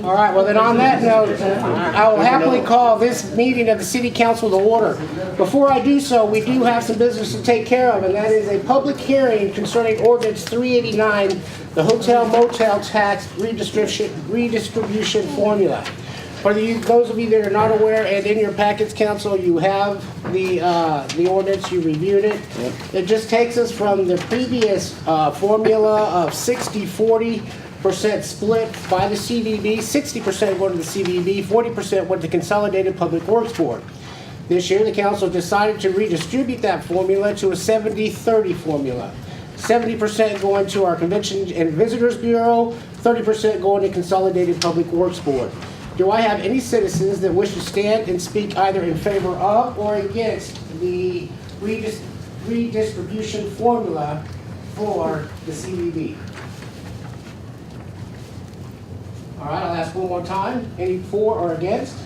All right, well then on that note, I will happily call this meeting of the City Council to order. Before I do so, we do have some business to take care of, and that is a public hearing concerning ordinance 389, the hotel motel tax redistribution formula. For those of you that are not aware, and in your packets, council, you have the ordinance, you reviewed it. It just takes us from the previous formula of 60-40% split by the CVB, 60% going to the CVB, 40% went to Consolidated Public Works Board. This year, the council decided to redistribute that formula to a 70-30 formula. 70% going to our Convention and Visitors Bureau, 30% going to Consolidated Public Works Board. Do I have any citizens that wish to stand and speak either in favor of or against the redistribution formula for the CVB? All right, I'll ask one more time. Any for or against?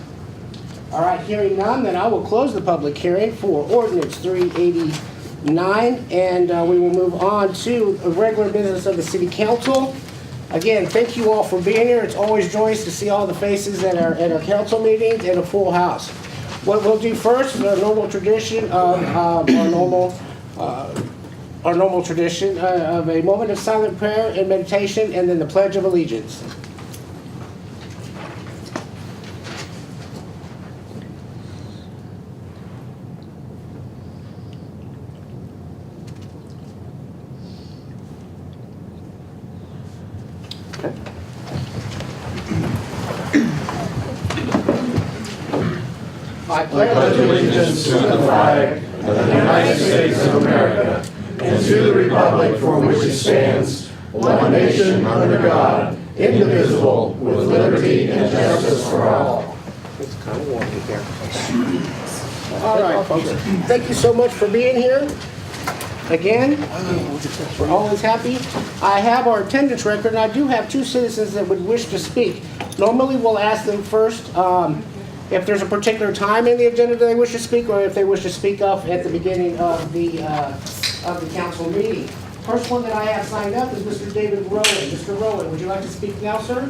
All right, hearing none, then I will close the public hearing for ordinance 389, and we will move on to the regular business of the City Council. Again, thank you all for being here. It's always joyous to see all the faces at our council meetings and a full house. What we'll do first is our normal tradition of our normal tradition of a moment of silent prayer and meditation, and then the Pledge of Allegiance. I pledge allegiance to the flag of the United States of America and to the republic for which it stands, one nation under God, indivisible, with liberty and justice for all. It's kind of warm in here. All right, folks. Thank you so much for being here. Again, we're always happy. I have our attendance record, and I do have two citizens that would wish to speak. Normally, we'll ask them first if there's a particular time in the agenda that they wish to speak, or if they wish to speak up at the beginning of the council meeting. First one that I have signed up is Mr. David Rowan. Mr. Rowan, would you like to speak now, sir?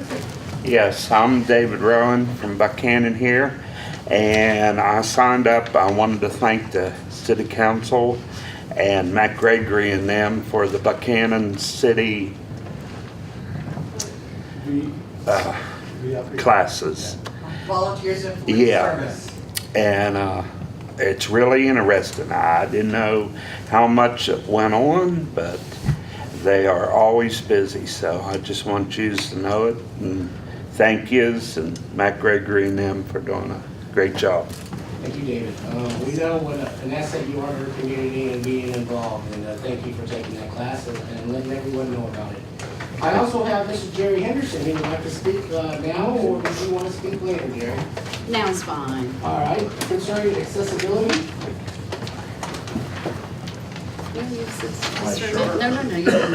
Yes, I'm David Rowan from Buchanan here, and I signed up. I wanted to thank the City Council and Matt Gregory and them for the Buchanan City classes. Volunteers in service. And it's really interesting. I didn't know how much it went on, but they are always busy, so I just want you to know it, and thank yous, and Matt Gregory and them for doing a great job. Thank you, David. We know what an asset you are to the community and being involved, and thank you for taking that class and letting everyone know about it. I also have Mr. Jerry Henderson. He would like to speak now, or does he want to speak later, Jerry? Now is fine. All right. Concerning accessibility. No, you don't.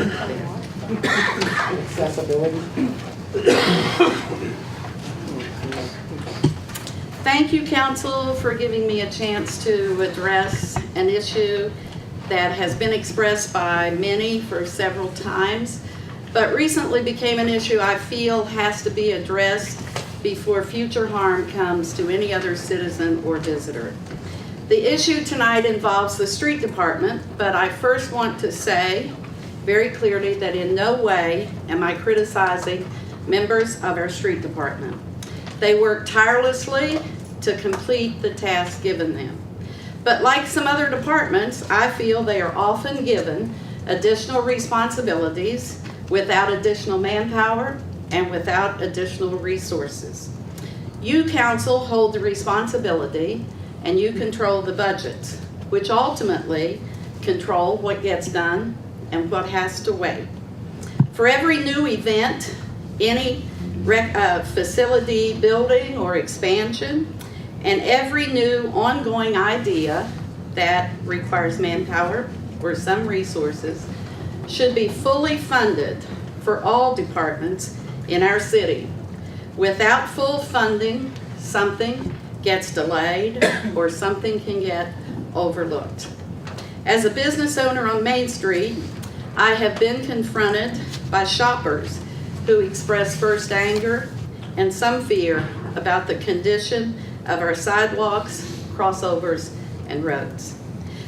Accessibility. Thank you, Council, for giving me a chance to address an issue that has been expressed by many for several times, but recently became an issue I feel has to be addressed before future harm comes to any other citizen or visitor. The issue tonight involves the street department, but I first want to say very clearly that in no way am I criticizing members of our street department. They work tirelessly to complete the task given them. But like some other departments, I feel they are often given additional responsibilities without additional manpower and without additional resources. You, Council, hold the responsibility and you control the budgets, which ultimately control what gets done and what has to wait. For every new event, any facility building or expansion, and every new ongoing idea that requires manpower or some resources should be fully funded for all departments in our city. Without full funding, something gets delayed or something can get overlooked. As a business owner on Main Street, I have been confronted by shoppers who express first anger and some fear about the condition of our sidewalks, crossovers, and roads.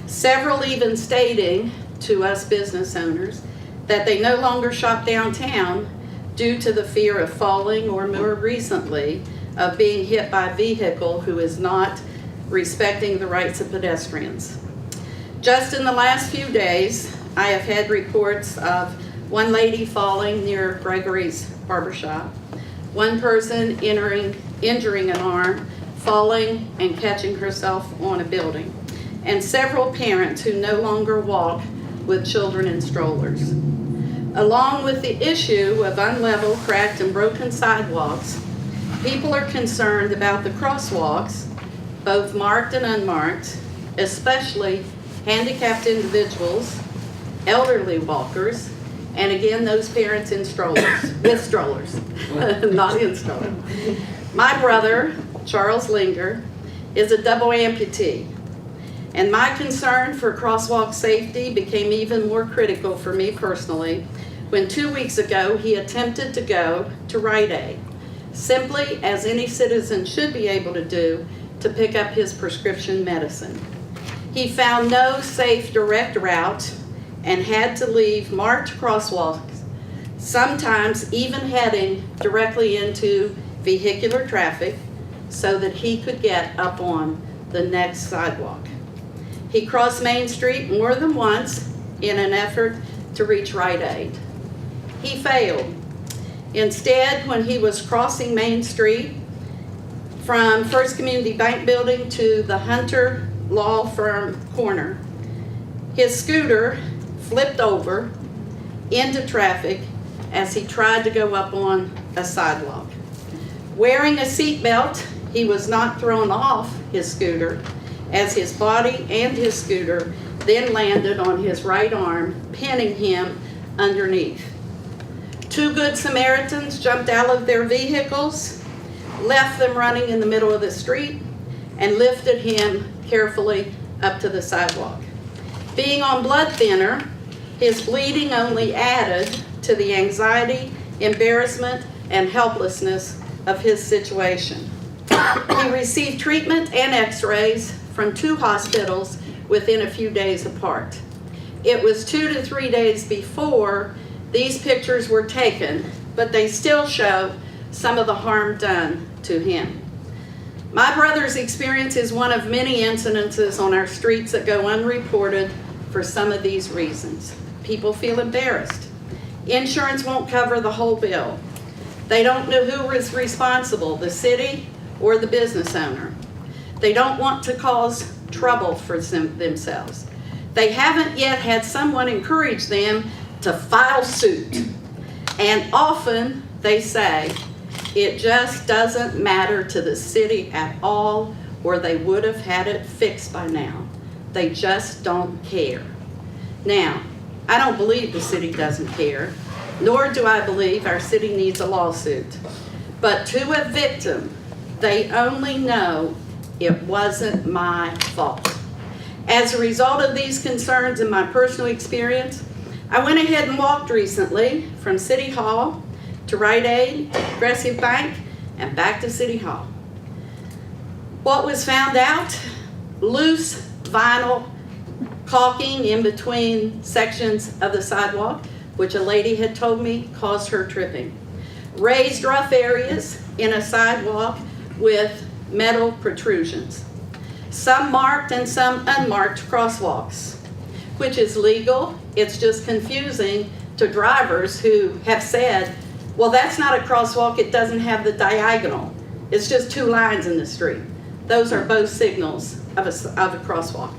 Several even stating to us business owners that they no longer shop downtown due to the fear of falling, or more recently, of being hit by a vehicle who is not respecting the rights of pedestrians. Just in the last few days, I have had reports of one lady falling near Gregory's barbershop, one person injuring an arm, falling and catching herself on a building, and several parents who no longer walk with children in strollers. Along with the issue of unlevel, cracked, and broken sidewalks, people are concerned about the crosswalks, both marked and unmarked, especially handicapped individuals, elderly walkers, and again, those parents in strollers, with strollers, not in strollers. My brother, Charles Linger, is a double amputee, and my concern for crosswalk safety became even more critical for me personally when 2 weeks ago he attempted to go to Rite Aid, simply as any citizen should be able to do, to pick up his prescription medicine. He found no safe direct route and had to leave marked crosswalks, sometimes even heading directly into vehicular traffic so that he could get up on the next sidewalk. He crossed Main Street more than once in an effort to reach Rite Aid. He failed. Instead, when he was crossing Main Street from First Community Bank Building to the Hunter Law Firm corner, his scooter flipped over into traffic as he tried to go up on a sidewalk. Wearing a seatbelt, he was not thrown off his scooter as his body and his scooter then landed on his right arm, pinning him underneath. 2 good Samaritans jumped out of their vehicles, left them running in the middle of the street, and lifted him carefully up to the sidewalk. Being on blood thinner, his bleeding only added to the anxiety, embarrassment, and helplessness of his situation. He received treatment and x-rays from 2 hospitals within a few days apart. It was 2 to 3 days before these pictures were taken, but they still show some of the harm done to him. My brother's experience is one of many incidences on our streets that go unreported for some of these reasons. People feel embarrassed. Insurance won't cover the whole bill. They don't know who is responsible, the city or the business owner. They don't want to cause trouble for themselves. They haven't yet had someone encourage them to file suit. And often they say, it just doesn't matter to the city at all, or they would have had it fixed by now. They just don't care. Now, I don't believe the city doesn't care, nor do I believe our city needs a lawsuit. But to a victim, they only know it wasn't my fault. As a result of these concerns and my personal experience, I went ahead and walked recently from City Hall to Rite Aid, Progressive Bank, and back to City Hall. What was found out? Loose vinyl caulking in between sections of the sidewalk, which a lady had told me caused her tripping. Raised rough areas in a sidewalk with metal protrusions. Some marked and some unmarked crosswalks, which is legal. It's just confusing to drivers who have said, well, that's not a crosswalk, it doesn't have the diagonal. It's just 2 lines in the street. Those are both signals of a crosswalk.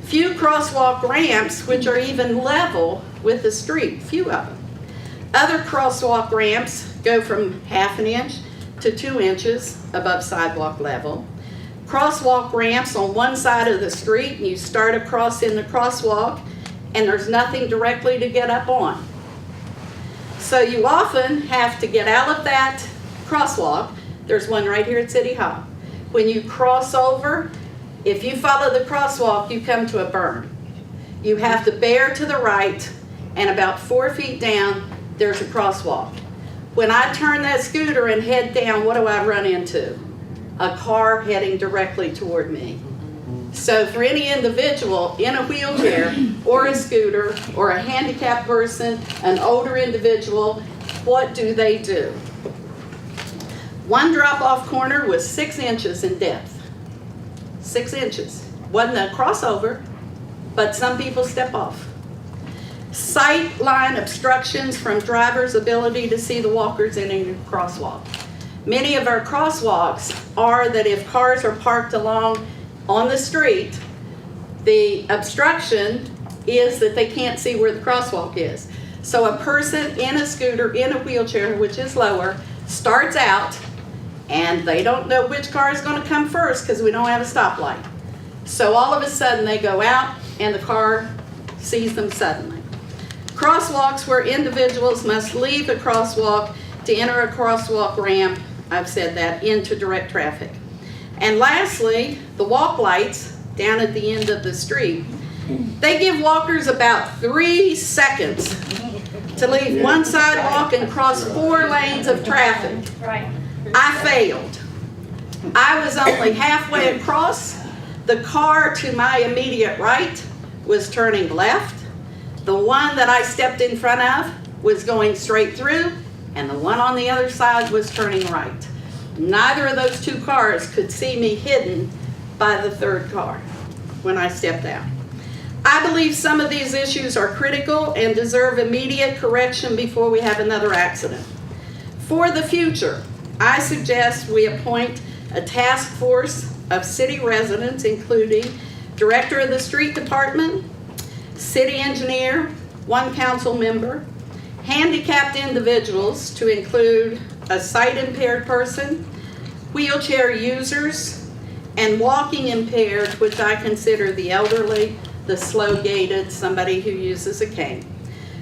Few crosswalk ramps, which are even level with the street, few of them. Other crosswalk ramps go from 1/2 inch to 2 inches above sidewalk level. Crosswalk ramps on one side of the street, and you start across in the crosswalk, and there's nothing directly to get up on. So you often have to get out of that crosswalk. There's one right here at City Hall. When you cross over, if you follow the crosswalk, you come to a berm. You have to bear to the right, and about 4 feet down, there's a crosswalk. When I turn that scooter and head down, what do I run into? A car heading directly toward me. So for any individual in a wheelchair or a scooter or a handicapped person, an older individual, what do they do? One drop-off corner was 6 inches in depth. 6 inches. Wasn't a crossover, but some people step off. Sight line obstructions from drivers' ability to see the walkers in a crosswalk. Many of our crosswalks are that if cars are parked along on the street, the obstruction is that they can't see where the crosswalk is. So a person in a scooter, in a wheelchair, which is lower, starts out and they don't know which car is going to come first because we don't have a stoplight. So all of a sudden they go out and the car sees them suddenly. Crosswalks where individuals must leave the crosswalk to enter a crosswalk ramp, I've said that, into direct traffic. And lastly, the walk lights down at the end of the street. They give walkers about 3 seconds to leave one sidewalk and cross 4 lanes of traffic. I failed. I was only halfway across. The car to my immediate right was turning left. The one that I stepped in front of was going straight through, and the one on the other side was turning right. Neither of those 2 cars could see me hidden by the 3rd car when I stepped out. I believe some of these issues are critical and deserve immediate correction before we have another accident. For the future, I suggest we appoint a task force of city residents, including director of the street department, city engineer, 1 council member, handicapped individuals to include a sight impaired person, wheelchair users, and walking impaired, which I consider the elderly, the slow gated, somebody who uses a cane.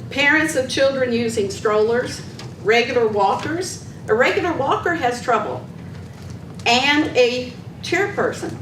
Parents of children using strollers, regular walkers. A regular walker has trouble, and a chairperson.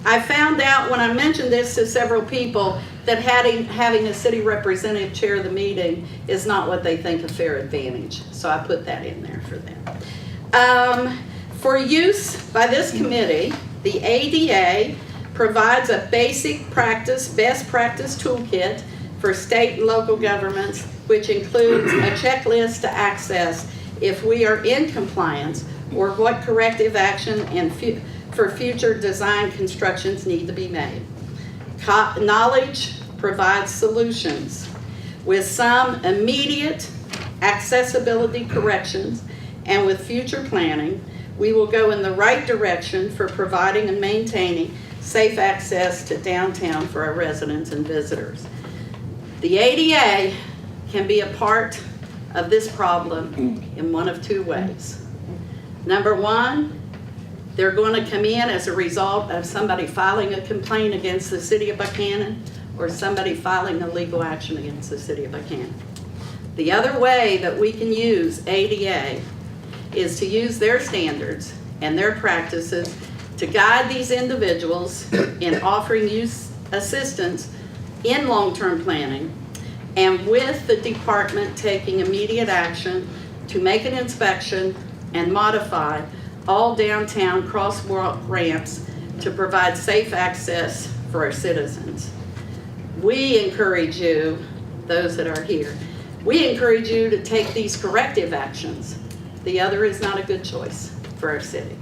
I found out when I mentioned this to several people that having a city representative chair the meeting is not what they think a fair advantage. So I put that in there for them. For use by this committee, the ADA provides a basic practice, best practice toolkit for state and local governments, which includes a checklist to access if we are in compliance or what corrective action and for future design constructions need to be made. Knowledge provides solutions with some immediate accessibility corrections, and with future planning, we will go in the right direction for providing and maintaining safe access to downtown for our residents and visitors. The ADA can be a part of this problem in one of 2 ways. Number 1, they're going to come in as a result of somebody filing a complaint against the city of Buchanan or somebody filing a legal action against the city of Buchanan. The other way that we can use ADA is to use their standards and their practices to guide these individuals in offering use assistance in long-term planning, and with the department taking immediate action to make an inspection and modify all downtown crosswalk ramps to provide safe access for our citizens. We encourage you, those that are here, we encourage you to take these corrective actions. The other is not a good choice for our city.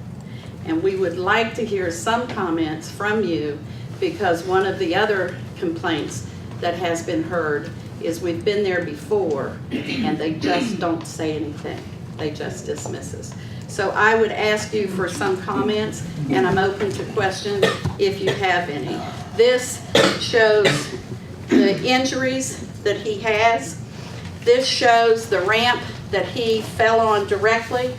And we would like to hear some comments from you, because one of the other complaints that has been heard is we've been there before and they just don't say anything. They just dismiss us. So I would ask you for some comments, and I'm open to questions if you have any. This shows the injuries that he has. This shows the ramp that he fell on directly.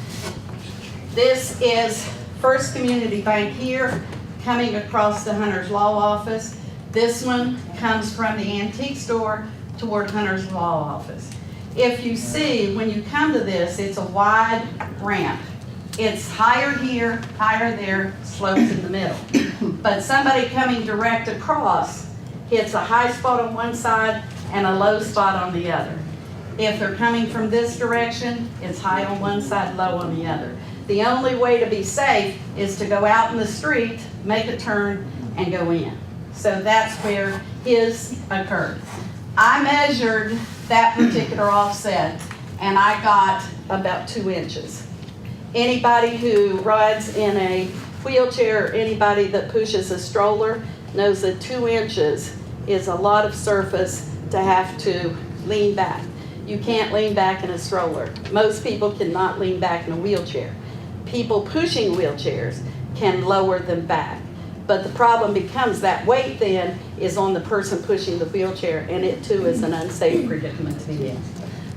This is First Community Bank here, coming across the Hunter's Law Office. This one comes from the antique store toward Hunter's Law Office. If you see, when you come to this, it's a wide ramp. It's higher here, higher there, slopes in the middle. But somebody coming direct across hits a high spot on one side and a low spot on the other. If they're coming from this direction, it's high on one side, low on the other. The only way to be safe is to go out in the street, make a turn, and go in. So that's where his occurred. I measured that particular offset, and I got about 2 inches. Anybody who rides in a wheelchair, or anybody that pushes a stroller, knows that 2 inches is a lot of surface to have to lean back. You can't lean back in a stroller. Most people cannot lean back in a wheelchair. People pushing wheelchairs can lower them back. But the problem becomes that weight then is on the person pushing the wheelchair, and it too is an unsafe predicament to be in.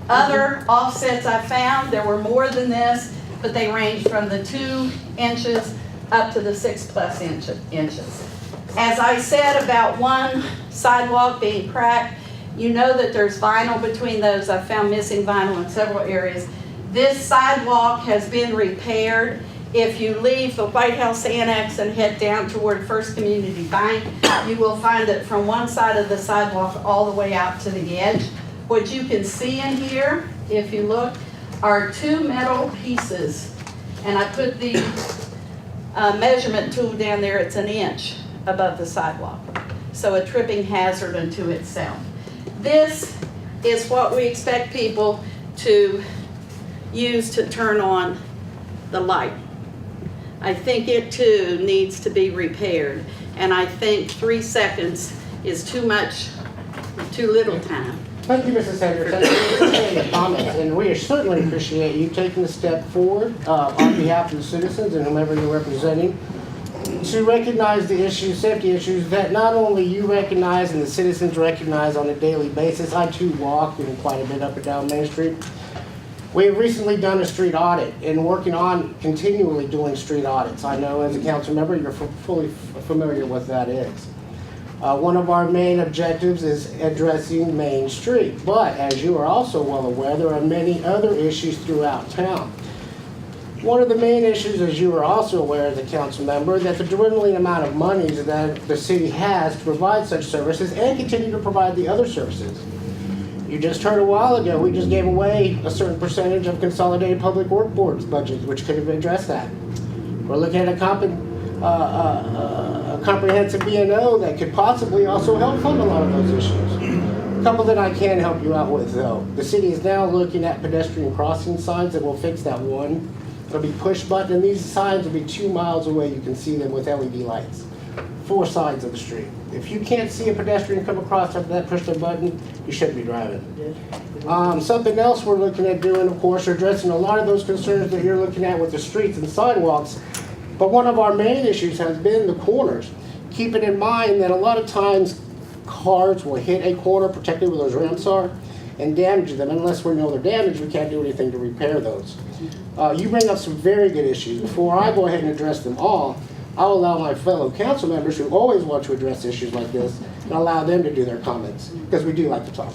Other offsets I found, there were more than this, but they range from the 2 inches up to the 6+ inches. As I said about one sidewalk being cracked, you know that there's vinyl between those. I found missing vinyl in several areas. This sidewalk has been repaired. If you leave the White House Annex and head down toward First Community Bank, you will find that from one side of the sidewalk all the way out to the edge. What you can see in here, if you look, are 2 metal pieces. And I put the measurement tool down there. It's 1 inch above the sidewalk. So a tripping hazard unto itself. This is what we expect people to use to turn on the light. I think it too needs to be repaired, and I think 3 seconds is too little time. Thank you, Mrs. Henderson, for your comments, and we certainly appreciate you taking a step forward on behalf of the citizens and whomever you're representing to recognize the issues, safety issues that not only you recognize and the citizens recognize on a daily basis. I too walk quite a bit up and down Main Street. We have recently done a street audit and working on continually doing street audits. I know as a council member, you're fully familiar with that is. One of our main objectives is addressing Main Street, but as you are also well aware, there are many other issues throughout town. One of the main issues, as you are also aware as a council member, that the dwindling amount of monies that the city has to provide such services and continue to provide the other services. You just heard a while ago, we just gave away a certain percentage of Consolidated Public Works Board's budget, which could have addressed that. We're looking at a comprehensive B&O that could possibly also help fund a lot of those issues. A couple that I can help you out with though. The city is now looking at pedestrian crossing signs that will fix that one. It'll be push button, and these signs will be 2 miles away. You can see them with LED lights. 4 sides of the street. If you can't see a pedestrian come across after that push the button, you shouldn't be driving. Something else we're looking at doing, of course, are addressing a lot of those concerns that you're looking at with the streets and sidewalks. But one of our main issues has been the corners. Keeping in mind that a lot of times cars will hit a corner, particularly where those ramps are, and damage them. Unless we know they're damaged, we can't do anything to repair those. You bring up some very good issues. Before I go ahead and address them all, I'll allow my fellow council members who always want to address issues like this and allow them to do their comments, because we do like to talk.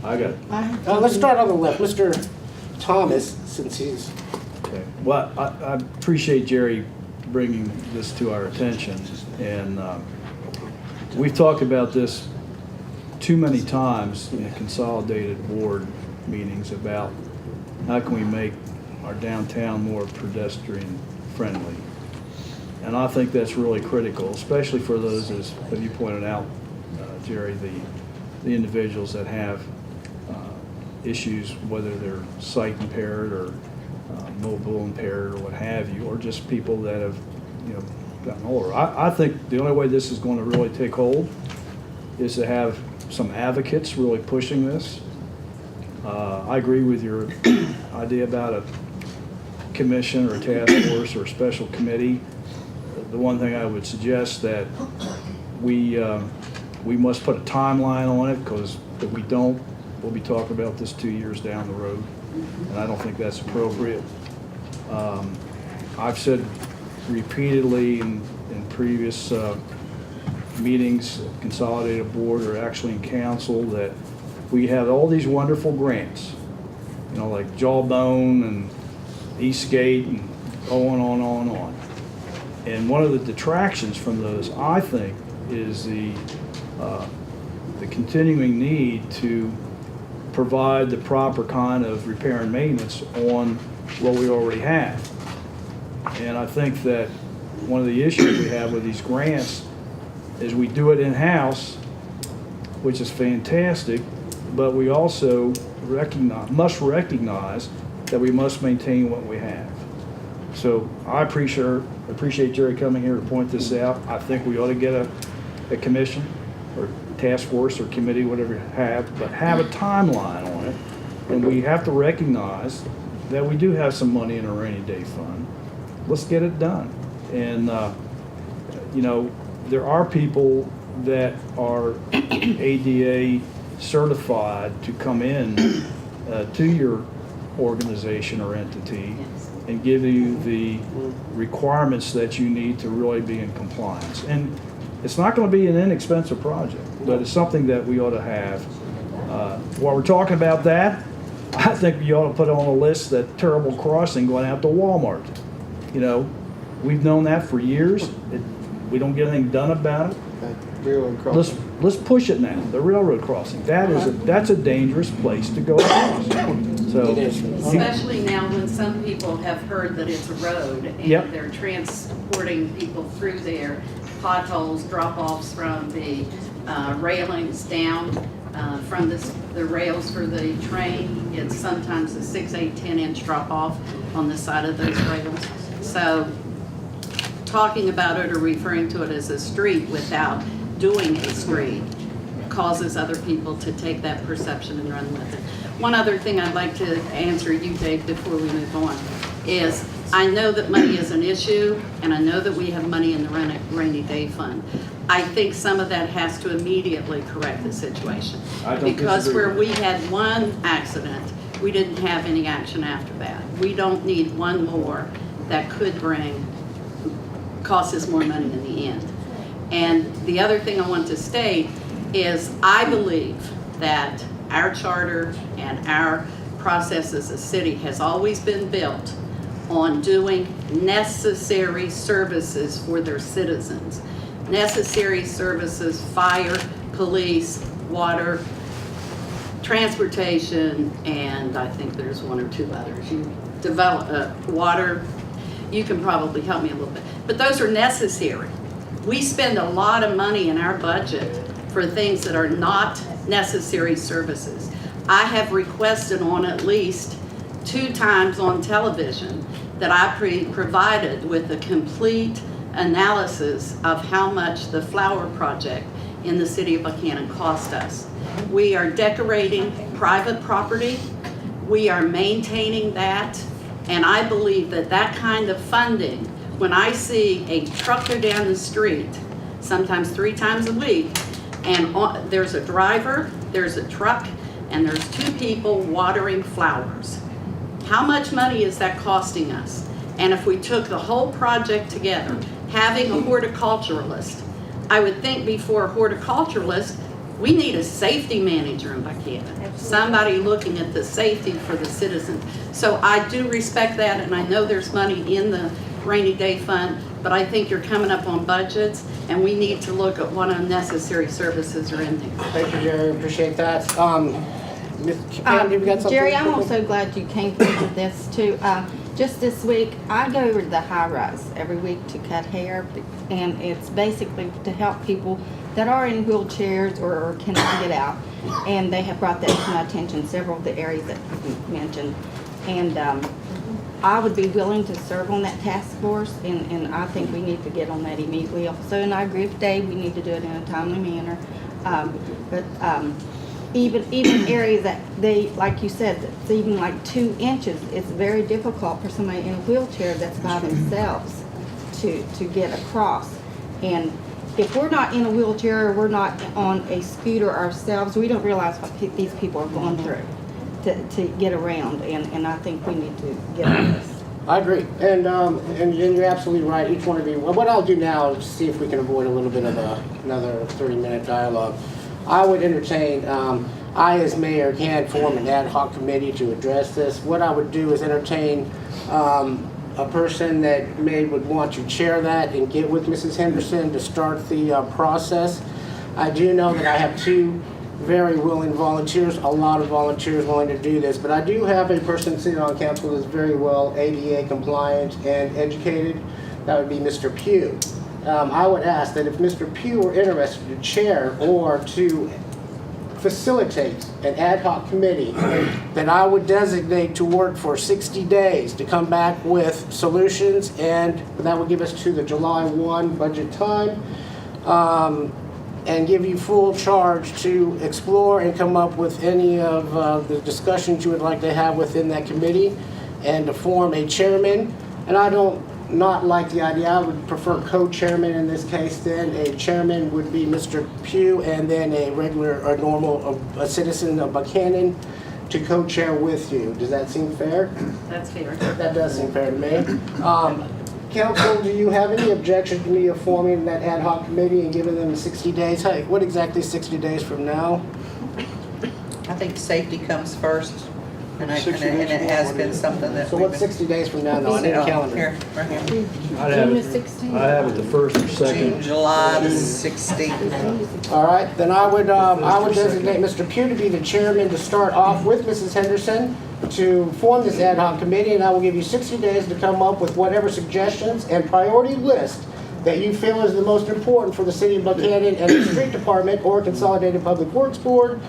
I got it. Let's start on the left. Mr. Thomas, since he's... Okay. Well, I appreciate Jerry bringing this to our attention, and we've talked about this too many times in consolidated board meetings about how can we make our downtown more pedestrian friendly. And I think that's really critical, especially for those, as you pointed out, Jerry, the individuals that have issues, whether they're sight impaired or mobile impaired or what have you, or just people that have, gotten older. I think the only way this is going to really take hold is to have some advocates really pushing this. I agree with your idea about a commission or a task force or a special committee. The one thing I would suggest that we must put a timeline on it, because if we don't, we'll be talking about this 2 years down the road, and I don't think that's appropriate. I've said repeatedly in previous meetings, consolidated board or actually in council, that we have all these wonderful grants, like Jawbone and Eastgate and on. And one of the detractions from those, I think, is the continuing need to provide the proper kind of repair and maintenance on what we already have. And I think that one of the issues we have with these grants is we do it in-house, which is fantastic, but we also must recognize that we must maintain what we have. So I appreciate Jerry coming here to point this out. I think we ought to get a commission or task force or committee, whatever you have, but have a timeline on it. And we have to recognize that we do have some money in a rainy day fund. Let's get it done. And, you know, there are people that are ADA certified to come in to your organization or entity and give you the requirements that you need to really be in compliance. And it's not going to be an inexpensive project, but it's something that we ought to have. While we're talking about that, I think you ought to put on a list that terrible crossing going out to Walmart. You know, we've known that for years. We don't get anything done about it. Let's push it now. The railroad crossing. That's a dangerous place to go across. So, It is. Especially now when some people have heard that it's a road and Yep. they're transporting people through there, potholes, drop-offs from the railings down from the rails for the train. It's sometimes a 6, 8, 10-inch drop-off on the side of those rails. So talking about it or referring to it as a street without doing a street causes other people to take that perception and run with it. One other thing I'd like to answer you, Dave, before we move on, is I know that money is an issue, and I know that we have money in the rainy day fund. I think some of that has to immediately correct the situation. I don't Because disagree. where we had one accident, we didn't have any action after that. We don't need one more that could cost us more money in the end. And the other thing I want to state is I believe that our charter and our process as a city has always been built on doing necessary services for their citizens. Necessary services, fire, police, water, transportation, and I think there's one or two others. You develop water, you can probably help me a little bit. But those are necessary. We spend a lot of money in our budget for things that are not necessary services. I have requested on at least 2 times on television that I provided with a complete analysis of how much the flower project in the city of Buchanan cost us. We are decorating private property. We are maintaining that. And I believe that that kind of funding, when I see a truck go down the street, sometimes 3 times a week, and there's a driver, there's a truck, and there's 2 people watering flowers. How much money is that costing us? And if we took the whole project together, having a horticulturalist, I would think before a horticulturalist, we need a safety manager in Buchanan. Somebody looking at the safety for the citizens. So I do respect that, and I know there's money in the rainy day fund, but I think you're coming up on budgets, and we need to look at what unnecessary services are in there. Thank you, Jerry, appreciate that. Ms. Pam, you got something? Jerry, I'm also glad you came through with this too. Just this week, I go over to the high rise every week to cut hair, and it's basically to help people that are in wheelchairs or cannot get out. And they have brought that to my attention, several of the areas that you mentioned. And I would be willing to serve on that task force, and I think we need to get on that immediately. Also, and I agree with Dave, we need to do it in a timely manner. Even areas that they, like you said, it's even like 2 inches, it's very difficult for somebody in a wheelchair that's by themselves to get across. And if we're not in a wheelchair or we're not on a scooter ourselves, we don't realize what these people are going through to get around. And I think we need to get on this. I agree, and you're absolutely right, each one of you. What I'll do now is see if we can avoid a little bit of another 30-minute dialogue. I would entertain, I as mayor can form an ad hoc committee to address this. What I would do is entertain a person that would want to chair that and get with Mrs. Henderson to start the process. I do know that I have 2 very willing volunteers, a lot of volunteers willing to do this. But I do have a person sitting on council that's very well ADA compliant and educated. That would be Mr. Pugh. I would ask that if Mr. Pugh were interested to chair or to facilitate an ad hoc committee that I would designate to work for 60 days to come back with solutions, and that would give us to the July 1 budget time, and give you full charge to explore and come up with any of the discussions you would like to have within that committee, and to form a chairman. And I don't not like the idea. I would prefer co-chairman in this case. Then a chairman would be Mr. Pugh, and then a regular or normal a citizen of Buchanan to co-chair with you. Does that seem fair? That's fair. That does seem fair to me. Council, do you have any objection to me of forming that ad hoc committee and giving them 60 days? Hey, what exactly 60 days from now? I think safety comes first, and it has been something that So we've what's been. 60 days from now? No, I need a calendar. Here, right here. I'd have June it, the 16th. I have it the 1st or June, 2nd. July the 16th. All right, then I would designate Mr. Pugh to be the chairman to start off with Mrs. Henderson to form this ad hoc committee, and I will give you 60 days to come up with whatever suggestions and priority list that you feel is the most important for the city of Buchanan and the street department or Consolidated Public Works Board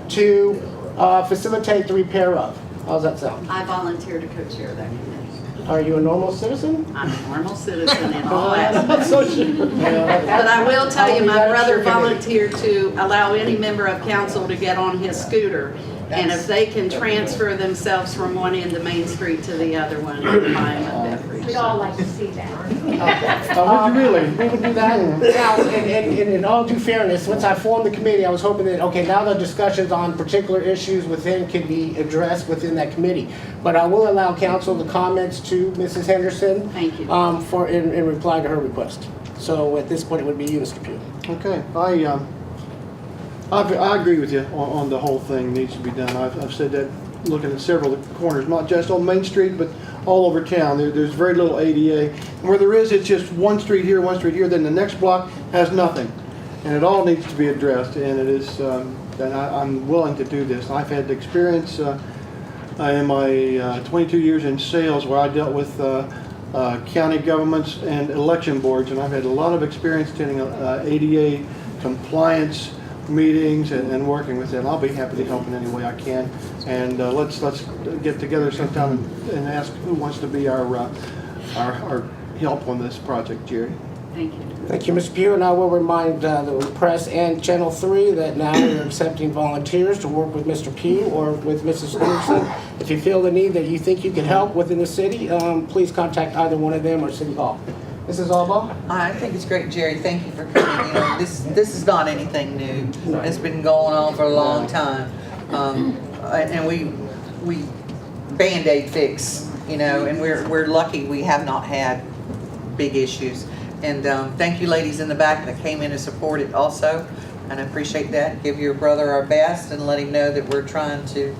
to facilitate the repair of. How's that sound? I volunteer to co-chair that committee. Are you a normal citizen? I'm a normal citizen in all aspects. I'm not so sure. But I will tell you, my I'll be brother that sure. volunteered to allow any member of council to get on his scooter. And if they can transfer themselves from one end of Main Street to the other one, buy them a beverage. We'd all like to see that. Would you really? We would do that. Now, and in all due fairness, once I formed the committee, I was hoping that, okay, now the discussions on particular issues within could be addressed within that committee. But I will allow council the comments to Mrs. Henderson. Thank you. In reply to her request. So at this point, it would be you, Mr. Pugh. Okay, I agree with you on the whole thing needs to be done. I've said that looking at several corners, not just on Main Street, but all over town. There's very little ADA. And where there is, it's just one street here, then the next block has nothing. And it all needs to be addressed, and it is, and I'm willing to do this. I've had the experience in my 22 years in sales where I dealt with county governments and election boards, and I've had a lot of experience attending ADA compliance meetings and working with them. I'll be happy to help in any way I can. And let's get together sometime and ask who wants to be our help on this project, Jerry. Thank you. Thank you, Mr. Pugh, and I will remind the press and Channel 3 that now we are accepting volunteers to work with Mr. Pugh or with Mrs. Henderson. If you feel the need that you think you can help within the city, please contact either one of them or City Hall. Mrs. Alba? I think it's great, Jerry. Thank you for coming. You know, this is not anything new. It's been going on for a long time, and we Band-Aid fix. You know, and we're lucky we have not had big issues. And thank you, ladies in the back that came in to support it also, and I appreciate that. Give your brother our best and let him know that we're trying to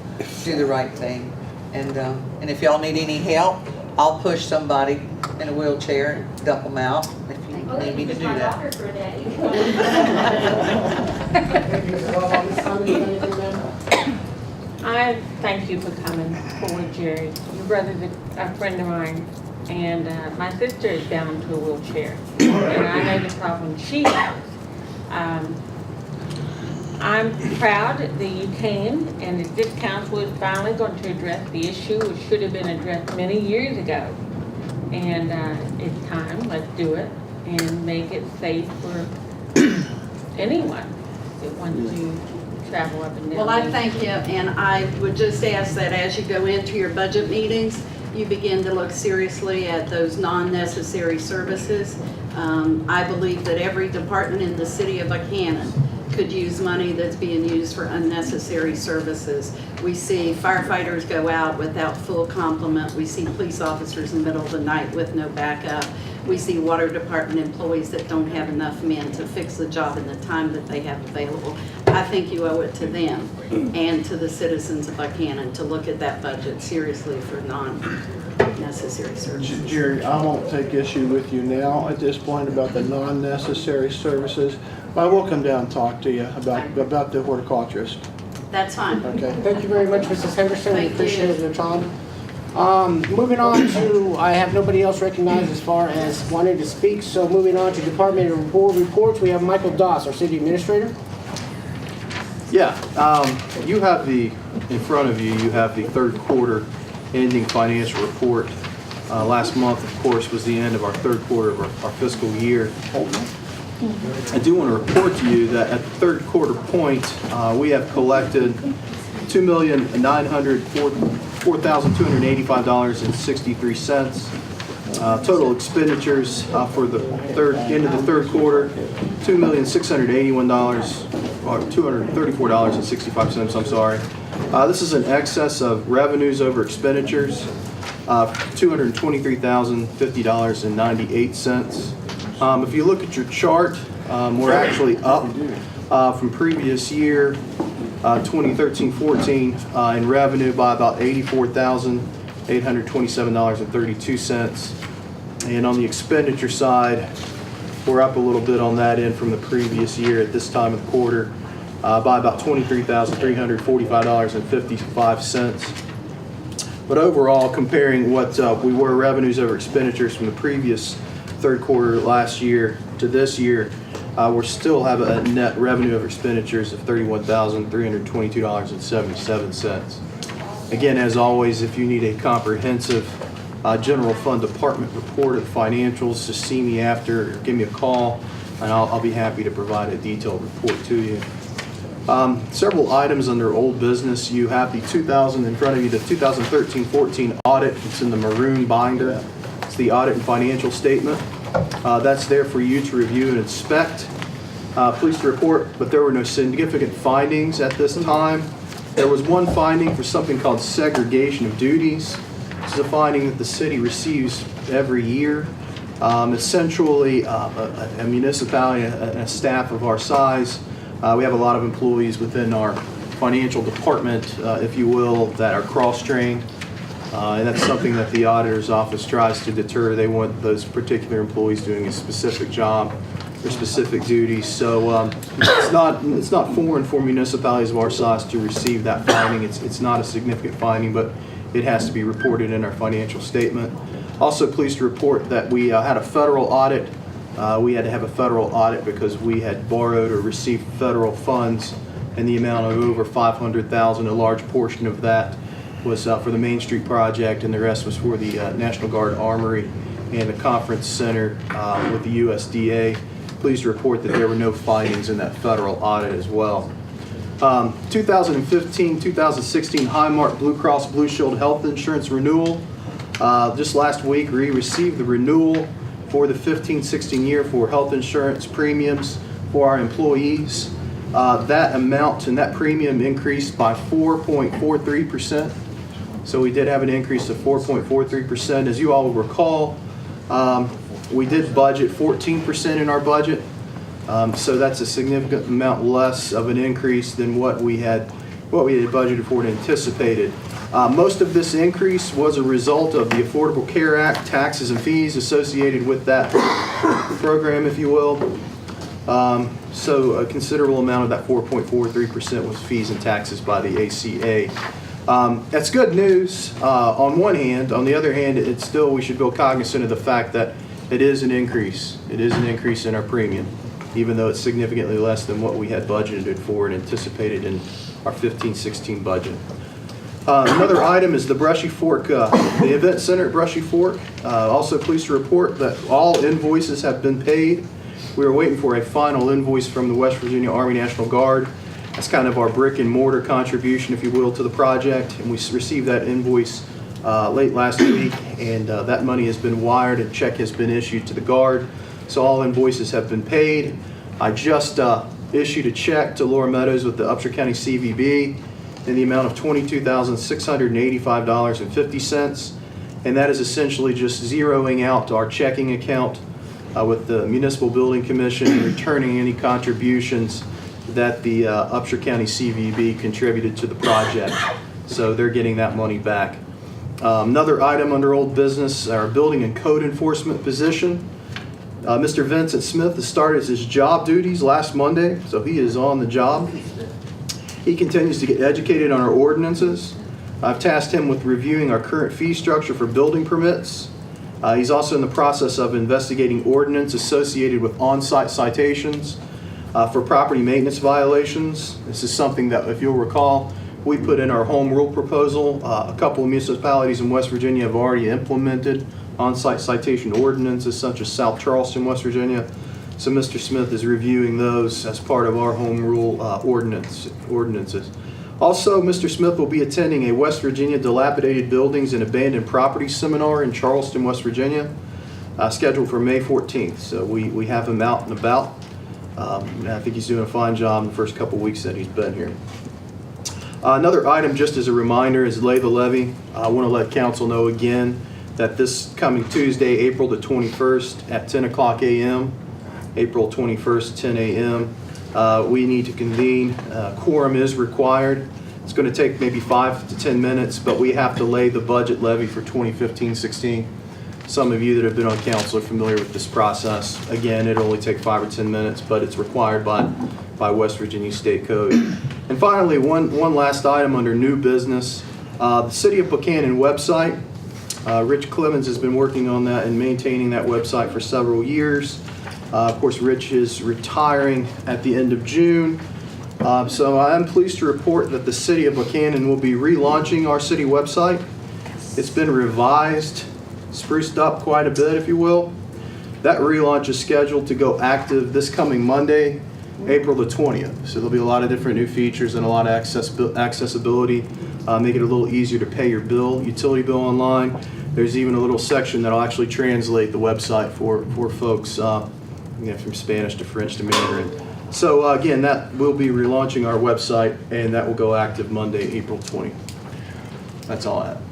do the right thing. And if y'all need any help, I'll push somebody in a wheelchair and dump them out if you need me to do that. I thank you for coming forward, Jerry. Your brother's a friend of mine, and my sister is bound to a wheelchair, and I know the problem she has. I'm proud that you came and that this council is finally going to address the issue, which should have been addressed many years ago. And it's time, let's do it and make it safe for anyone that wants to travel up and down. Well, I thank you, and I would just ask that as you go into your budget meetings, you begin to look seriously at those non-necessary services. I believe that every department in the city of Buchanan could use money that's being used for unnecessary services. We see firefighters go out without full complement. We see police officers in the middle of the night with no backup. We see water department employees that don't have enough men to fix the job in the time that they have available. I think you owe it to them and to the citizens of Buchanan to look at that budget seriously for non-necessary non-necessary services. Jerry, I won't take issue with you now at this point about the non-necessary services, but I will come down and talk to you about the horticulturist. That's fine. Okay? Thank you very much, Mrs. Henderson. We Thank you. appreciate your time. Moving on to, I have nobody else recognized as far as wanting to speak, so moving on to department and board reports, we have Michael Doss, our city administrator. Yeah, you have in front of you, you have the third quarter ending financial report. Last month, of course, was the end of our third quarter of our fiscal year. I do want to report to you that at the third quarter point, we have collected $2,904,285.63. Total expenditures for the end of the third quarter, $2,681,234.65. I'm sorry. This is in excess of revenues over expenditures, $223,050.98. If you look at your chart, we're actually up from previous year, 2013-14, in revenue by about $84,827.32. And on the expenditure side, we're up a little bit on that end from the previous year at this time of the quarter by about $23,345.55. But overall, comparing what we were revenues over expenditures from the previous third quarter last year to this year, we still have a net revenue over expenditures of $31,322.77. Again, as always, if you need a comprehensive general fund department report of financials, just see me after, or give me a call, and I'll be happy to provide a detailed report to you. Several items under old business. You have the in front of you, the 2013-14 audit. It's in the maroon binder. It's the audit and financial statement. That's there for you to review and inspect. Pleased to report, but there were no significant findings at this time. There was one finding for something called segregation of duties. This is a finding that the city receives every year. Essentially, a municipality, a staff of our size, we have a lot of employees within our financial department, if you will, that are cross-trained. And that's something that the auditor's office tries to deter. They want those particular employees doing a specific job or specific duties. So it's not foreign for municipalities of our size to receive that finding. It's not a significant finding, but it has to be reported in our financial statement. Also pleased to report that we had a federal audit. We had to have a federal audit because we had borrowed or received federal funds in the amount of over $500,000. A large portion of that was for the Main Street project, and the rest was for the National Guard Armory and the conference center with the USDA. Pleased to report that there were no findings in that federal audit as well. 2015-2016 Highmark Blue Cross Blue Shield health insurance renewal. Just last week we received the renewal for the 15-16 year for health insurance premiums for our employees. That amount and that premium increased by 4.43%. So we did have an increase of 4.43%. As you all will recall, we did budget 14% in our budget. So that's a significant amount less of an increase than what we had budgeted for and anticipated. Most of this increase was a result of the Affordable Care Act, taxes and fees associated with that program, if you will. So a considerable amount of that 4.43% was fees and taxes by the ACA. That's good news on one hand. On the other hand, we should be cognizant of the fact that it is an increase. It is an increase in our premium, even though it's significantly less than what we had budgeted for and anticipated in our 15-16 budget. Another item is the Brushy Fork, the event center at Brushy Fork. Also pleased to report that all invoices have been paid. We are waiting for a final invoice from the West Virginia Army National Guard. That's kind of our brick and mortar contribution, if you will, to the project. And we received that invoice late last week, and that money has been wired. A check has been issued to the Guard. So all invoices have been paid. I just issued a check to Laura Meadows with the Upshur County CVB in the amount of $22,685.50. And that is essentially just zeroing out our checking account with the Municipal Building Commission and returning any contributions that the Upshur County CVB contributed to the project. So they're getting that money back. Another item under old business, our building and code enforcement position. Mr. Vincent Smith has started his job duties last Monday, so he is on the job. He continues to get educated on our ordinances. I've tasked him with reviewing our current fee structure for building permits. He's also in the process of investigating ordinance associated with on-site citations for property maintenance violations. This is something that, if you'll recall, we put in our home rule proposal. A couple of municipalities in West Virginia have already implemented on-site citation ordinances, such as South Charleston, West Virginia. So Mr. Smith is reviewing those as part of our home rule ordinances. Also, Mr. Smith will be attending a West Virginia Dilapidated Buildings and Abandoned Properties Seminar in Charleston, West Virginia, scheduled for May 14th. So we have him out and about. And I think he's doing a fine job in the first couple weeks that he's been here. Another item, just as a reminder, is lay the levy. I want to let council know again that this coming Tuesday, April the 21st at 10 o'clock a.m., April 21st, 10 a.m., we need to convene. Quorum is required. It's going to take maybe 5 to 10 minutes, but we have to lay the budget levy for 2015-16. Some of you that have been on council are familiar with this process. Again, it'll only take 5 or 10 minutes, but it's required by West Virginia State Code. And finally, one last item under new business. The City of Buchanan website. Rich Clemens has been working on that and maintaining that website for several years. Of course, Rich is retiring at the end of June. So I am pleased to report that the City of Buchanan will be relaunching our city website. It's been revised, spruced up quite a bit, if you will. That relaunch is scheduled to go active this coming Monday, April the 20th. So there'll be a lot of different new features and a lot of accessibility. Make it a little easier to pay your bill, utility bill online. There's even a little section that'll actually translate the website for folks from Spanish to French to Mandarin. So again, that will be relaunching our website, and that will go active Monday, April 20th. That's all I have.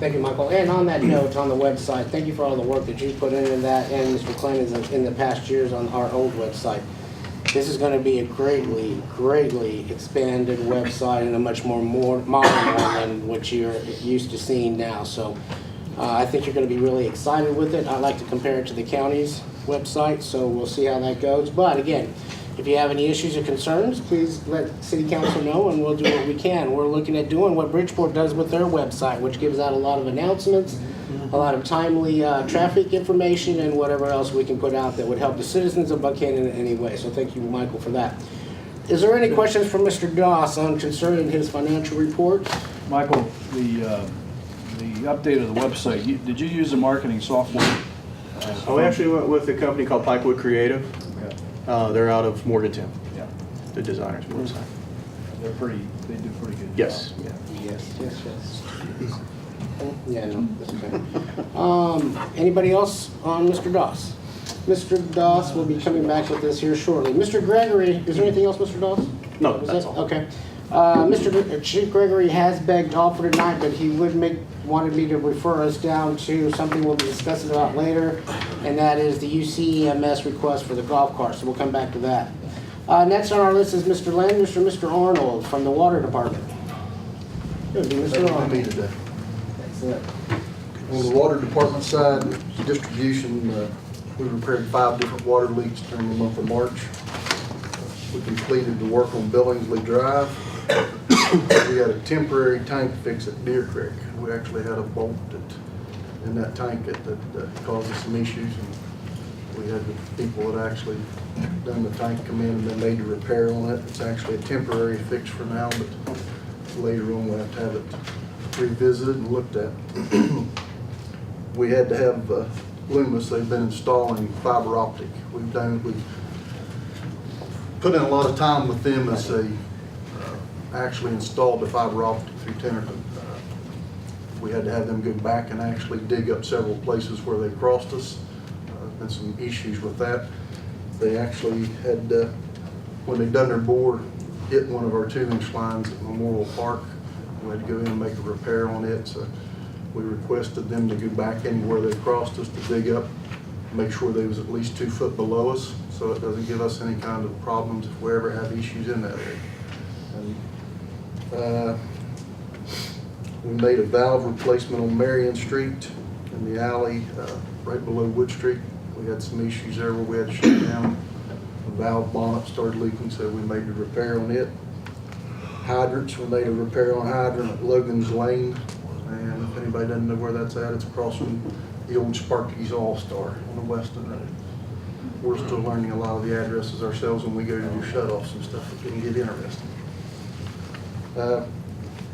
Thank you, Michael. And on that note, on the website, thank you for all the work that you put in that, and Mr. Clemens in the past years on our old website. This is going to be a greatly expanded website and a much more modern one than what you're used to seeing now. So I think you're going to be really excited with it. I like to compare it to the county's website, so we'll see how that goes. But again, if you have any issues or concerns, please let City Council know, and we'll do what we can. We're looking at doing what Bridgeport does with their website, which gives out a lot of announcements, a lot of timely traffic information, and whatever else we can put out that would help the citizens of Buchanan in any way. So thank you, Michael, for that. Is there any questions from Mr. Doss on concerning his financial report? Michael, the update of the website, did you use the marketing software? We actually went with a company called Pikewood Creative. Okay. They're out of Morgantown, Yeah, the designer's website. they do pretty good. Yes. job. Yeah. Yes. Yeah, no, that's okay. Anybody else on Mr. Doss? Mr. Doss will be coming back with this here shortly. Mr. Gregory, is there anything else, Mr. Doss? No, Was that's that- all. Okay. Chief Gregory has begged off for tonight, but he wanted me to refer us down to something we'll be discussing about later, and that is the UCEMS request for the golf cart, so we'll come back to that. Next on our list is Mr. Landers or Mr. Arnold from the Water Department. Good, Mr. Arnold. today. On the water department side, distribution, we repaired 5 different water leaks during the month of March. We completed the work on Billingsley Drive. We had a temporary tank fix at Deer Creek. We actually had a bolt in that tank that caused us some issues, and we had the people that actually done the tank come in and then made the repair on it. It's actually a temporary fix for now, but later on we'll have to have it revisited and looked at. We had to have Loomis. They've been installing fiber optic. We've put in a lot of time with them as they actually installed the fiber optic through Tennerton. We had to have them go back and actually dig up several places where they crossed us. Been some issues with that. They actually had, when they done their bore, hit one of our 2-inch lines at Memorial Park. We had to go in and make a repair on it. So we requested them to go back anywhere they crossed us to dig up, make sure they was at least 2 foot below us, so it doesn't give us any kind of problems if we ever have issues in that area. And We made a valve replacement on Marion Street in the alley right below Wood Street. We had some issues there where we had to shut down. The valve bonnet started leaking, so we made a repair on it. Hydrants, we made a repair on hydrant at Logan's Lane. And if anybody doesn't know where that's at, it's across from the old Sparky's All-Star on the Weston Road. We're still learning a lot of the addresses ourselves when we go to do shut-offs and stuff. It can get interesting.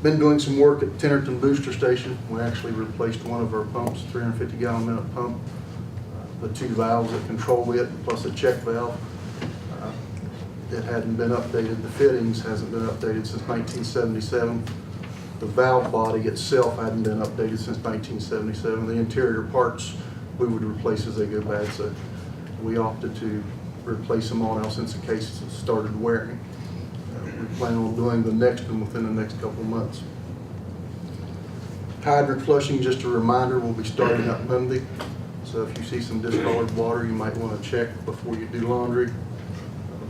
Been doing some work at Tennerton Booster Station. We actually replaced one of our pumps, 350-gallon-minute pump. The two valves that control it, plus a check valve. It hadn't been updated. The fittings hasn't been updated since 1977. The valve body itself hadn't been updated since 1977. The interior parts we would replace as they go bad, so we opted to replace them all now since the case started wearing. We plan on doing the next one within the next couple of months. Hydrant flushing, just a reminder, will be starting up Monday. So if you see some discolored water, you might want to check before you do laundry,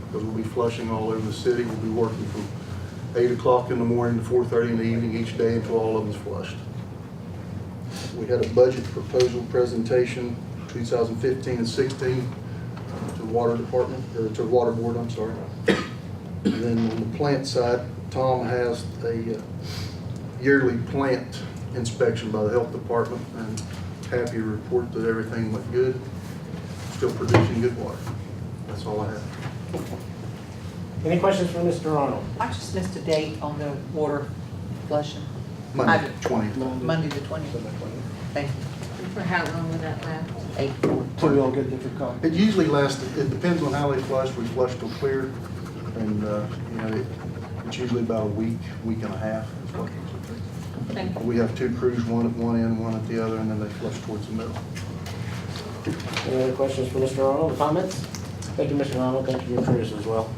because we'll be flushing all over the city. We'll be working from 8 o'clock in the morning to 4:30 in the evening each day until all of them's flushed. We had a budget proposal presentation, 2015 and 16, to the water department, or to the water board, I'm sorry. And then on the plant side, Tom has a yearly plant inspection by the health department, and happy to report that everything went good. Still producing good water. That's all I have. Any questions for Mr. Arnold? I just missed a date on the water flushing. Monday, 20th. Monday the 20th. Thank you. For how long would that last? 8. So we all get different copies. It usually lasts, it depends on how they flush. We flush till clear, and it's usually about a week, week and a half. Is what it takes. Thank you. We have two crews, one at one end, one at the other, and then they flush towards the middle. Any other questions for Mr. Arnold, comments? Thank you, Mr. Arnold, thank you for your service as well.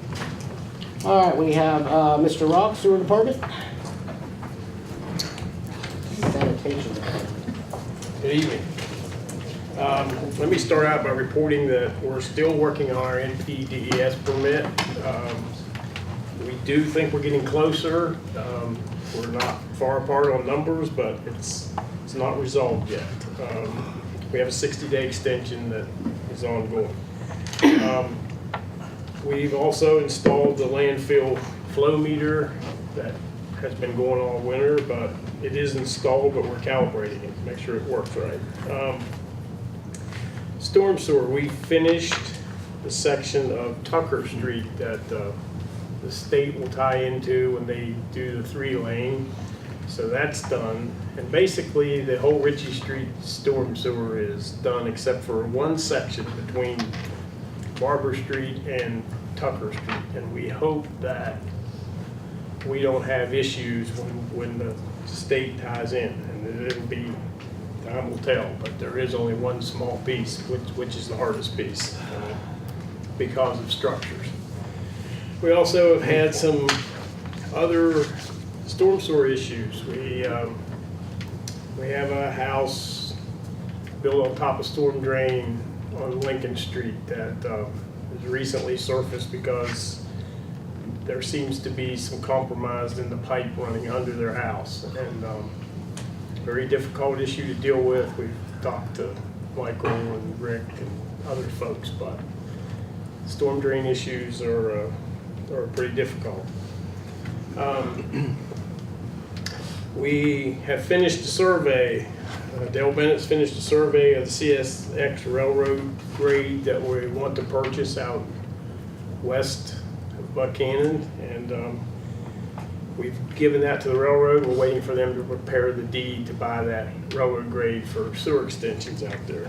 All right, we have Mr. Rock, Sewer Department. Sanitation Department. Good evening. Let me start out by reporting that we're still working on our NPDES permit. We do think we're getting closer. We're not far apart on numbers, but it's not resolved yet. We have a 60-day extension that is ongoing. We've also installed the landfill flow meter that has been going all winter, but it is installed, but we're calibrating it to make sure it works right. Storm sewer, we finished the section of Tucker Street that the state will tie into when they do the 3-lane. So that's done. And basically the whole Ritchie Street storm sewer is done except for one section between Barber Street and Tucker Street. And we hope that we don't have issues when the state ties in. And it'll be, time will tell, but there is only one small piece, which is the hardest piece because of structures. We also have had some other storm sewer issues. We have a house built on top of storm drain on Lincoln Street that has recently surfaced because there seems to be some compromise in the pipe running under their house. And very difficult issue to deal with. We've talked to Michael and Rick and other folks, but storm drain issues are pretty difficult. We have finished a survey. Dale Bennett's finished a survey of the CSX railroad grade that we want to purchase out west of Buchanan, and we've given that to the railroad. We're waiting for them to prepare the deed to buy that railroad grade for sewer extensions out there.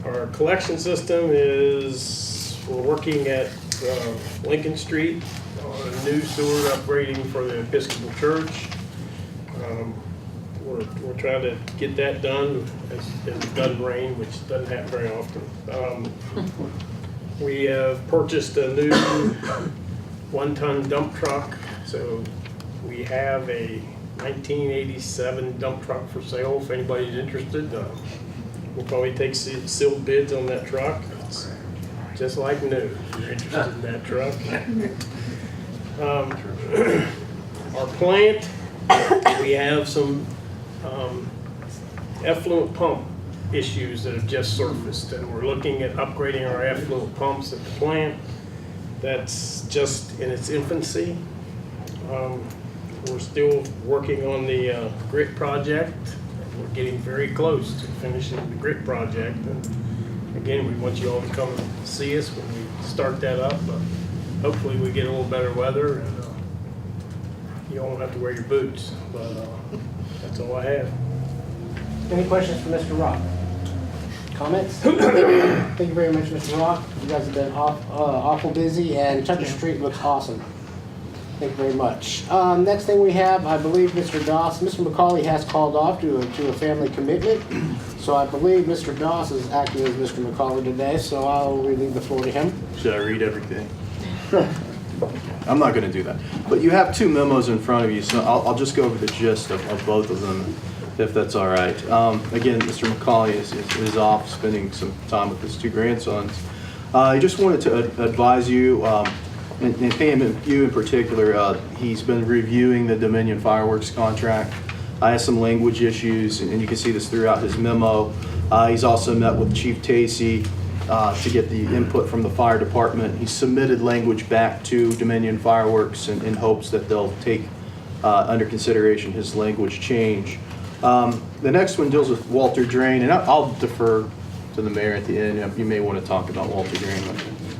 Our collection system is, we're working at Lincoln Street on a new sewer upgrading for the Episcopal Church. We're trying to get that done as it doesn't rain, which doesn't happen very often. We have purchased a new 1-ton dump truck. So we have a 1987 dump truck for sale if anybody's interested. We'll probably take sealed bids on that truck. It's just like new, if you're interested in that truck. Our plant We have some effluent pump issues that have just surfaced, and we're looking at upgrading our effluent pumps at the plant. That's just in its infancy. We're still working on the grit project. We're getting very close to finishing the grit project. And again, we want you all to come and see us when we start that up. But hopefully we get a little better weather and you won't have to wear your boots. But that's all I have. Any questions for Mr. Rock? Comments? Thank you very much, Mr. Rock. You guys have been awful busy, and Tucker Street looks awesome. Thank you very much. Next thing we have, I believe Mr. Doss, Mr. McCauley has called off to a family commitment. So I believe Mr. Doss is acting as Mr. McCauley today, so I'll leave the floor to him. Should I read everything? I'm not going to do that. But you have two memos in front of you, so I'll just go over the gist of both of them, if that's all right. Again, Mr. McCauley is off spending some time with his two grandsons. I just wanted to advise you, and Pam, you in particular, he's been reviewing the Dominion Fireworks contract. I had some language issues, and you can see this throughout his memo. He's also met with Chief Tacey to get the input from the fire department. He submitted language back to Dominion Fireworks in hopes that they'll take under consideration his language change. The next one deals with Walter Drain, and I'll defer to the mayor at the end. You may want to talk about Walter Drain.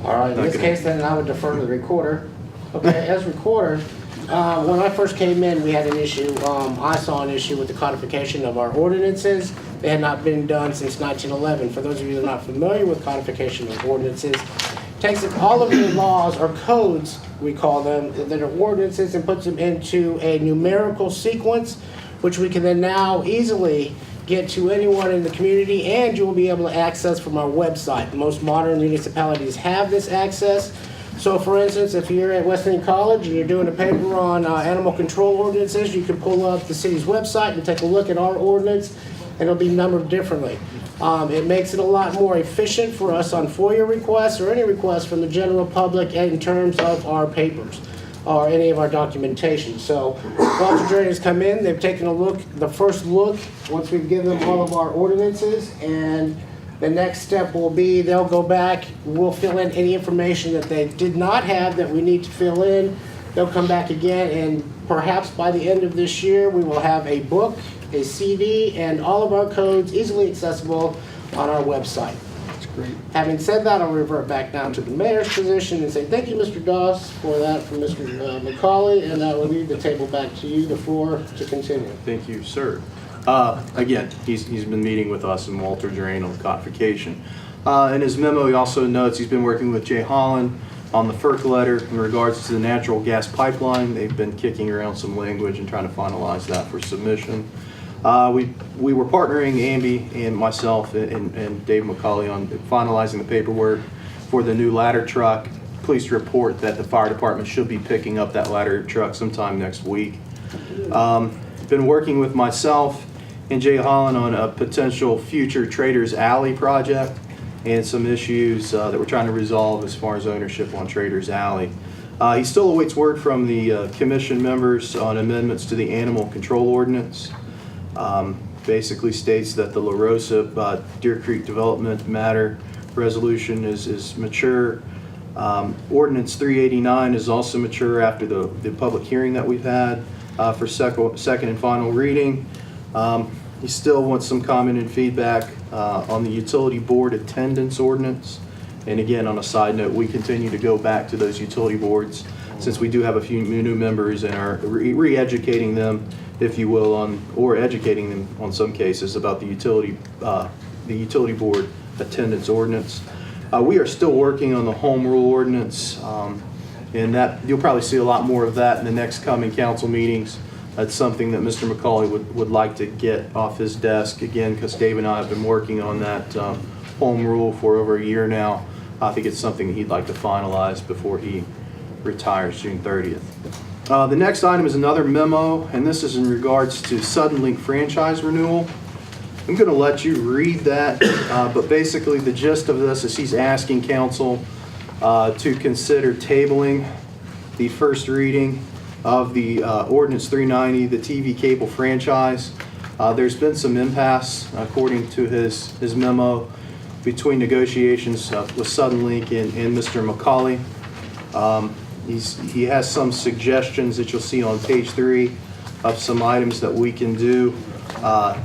All right, in this case, then I would defer to the recorder. Okay, as recorder, when I first came in, we had an issue. I saw an issue with the codification of our ordinances. They had not been done since 1911. For those of you that are not familiar with codification of ordinances, it takes all of the laws or codes, we call them, that are ordinances, and puts them into a numerical sequence, which we can then now easily get to anyone in the community, and you will be able to access from our website. Most modern municipalities have this access. So for instance, if you're at Wesleyan College and you're doing a paper on animal control ordinances, you can pull up the city's website and take a look at our ordinance, and it'll be numbered differently. It makes it a lot more efficient for us on FOIA requests or any requests from the general public in terms of our papers or any of our documentation. So Walter Drain has come in, they've taken a look, the first look, once we've given them all of our ordinances, and the next step will be they'll go back, we'll fill in any information that they did not have that we need to fill in. They'll come back again, and perhaps by the end of this year, we will have a book, a CD, and all of our codes easily accessible on our website. That's great. Having said that, I'll revert back down to the mayor's position and say thank you, Mr. Doss, for that from Mr. McCauley, and I will leave the table back to you, the floor, to continue. Thank you, sir. Again, he's been meeting with us and Walter Drain on codification. In his memo, he also notes he's been working with Jay Holland on the FERC letter in regards to the natural gas pipeline. They've been kicking around some language and trying to finalize that for submission. We were partnering, Amby and myself and Dave McCauley, on finalizing the paperwork for the new ladder truck. Pleased to report that the fire department should be picking up that ladder truck sometime next week. Been working with myself and Jay Holland on a potential future Traders Alley project and some issues that we're trying to resolve as far as ownership on Traders Alley. He still awaits word from the commission members on amendments to the animal control ordinance. Basically states that the La Rosa Deer Creek development matter resolution is mature. Ordinance 389 is also mature after the public hearing that we've had for second and final reading. He still wants some comment and feedback on the utility board attendance ordinance. And again, on a side note, we continue to go back to those utility boards since we do have a few new members and are re-educating them, if you will, or educating them on some cases about the utility board attendance ordinance. We are still working on the home rule ordinance, and that you'll probably see a lot more of that in the next coming council meetings. That's something that Mr. McCauley would like to get off his desk again, because Dave and I have been working on that home rule for over a year now. I think it's something he'd like to finalize before he retires June 30th. The next item is another memo, and this is in regards to Suddenlink franchise renewal. I'm going to let you read that, but basically the gist of this is he's asking council to consider tabling the first reading of the ordinance 390, the TV cable franchise. There's been some impasse, according to his memo, between negotiations with Suddenlink and Mr. McCauley. He has some suggestions that you'll see on page 3 of some items that we can do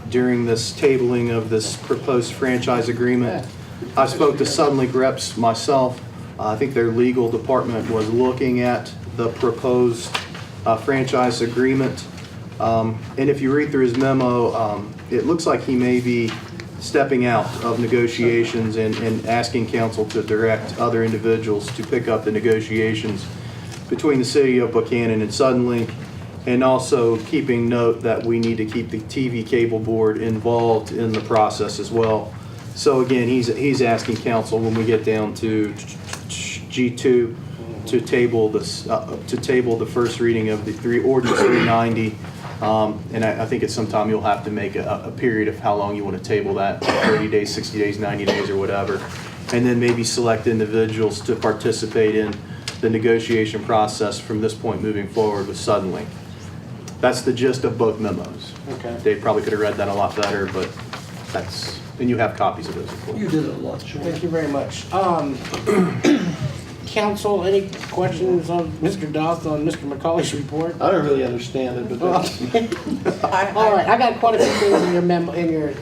during this tabling of this proposed franchise agreement. I spoke to Suddenlink reps myself. I think their legal department was looking at the proposed franchise agreement. And if you read through his memo, it looks like he may be stepping out of negotiations and asking council to direct other individuals to pick up the negotiations between the city of Buchanan and Suddenlink, and also keeping note that we need to keep the TV cable board involved in the process as well. So again, he's asking council when we get down to G2 to table this the first reading of the ordinance 390. And I think at some time you'll have to make a period of how long you want to table that, 30 days, 60 days, 90 days, or whatever. And then maybe select individuals to participate in the negotiation process from this point moving forward with Suddenlink. That's the gist of both memos. Okay. Dave probably could have read that a lot better, but that's, and you have copies of those, of course. You did it a lot, Sean. Thank you very much. Council, any questions on Mr. Doss on Mr. McCauley's report? I don't really understand it, but that's, All right, I got quite a few things in your memo,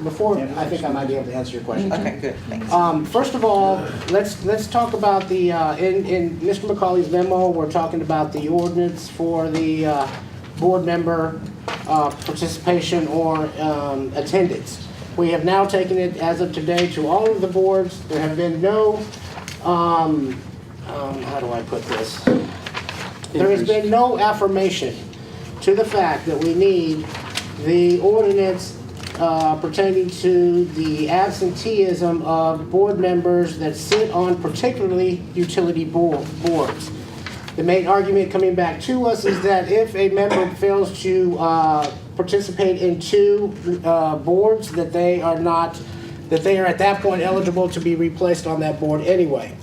before, I think I might be able to answer your question. Okay, good, thanks. First of all, let's talk about the, in Mr. McCauley's memo, we're talking about the ordinance for the board member participation or attendance. We have now taken it as of today to all of the boards. There have been no, how do I put this? There has been no affirmation to the fact that we need the ordinance pertaining to the absenteeism of board members that sit on particularly utility boards. The main argument coming back to us is that if a member fails to participate in 2 boards, that they are at that point eligible to be replaced on that board anyway.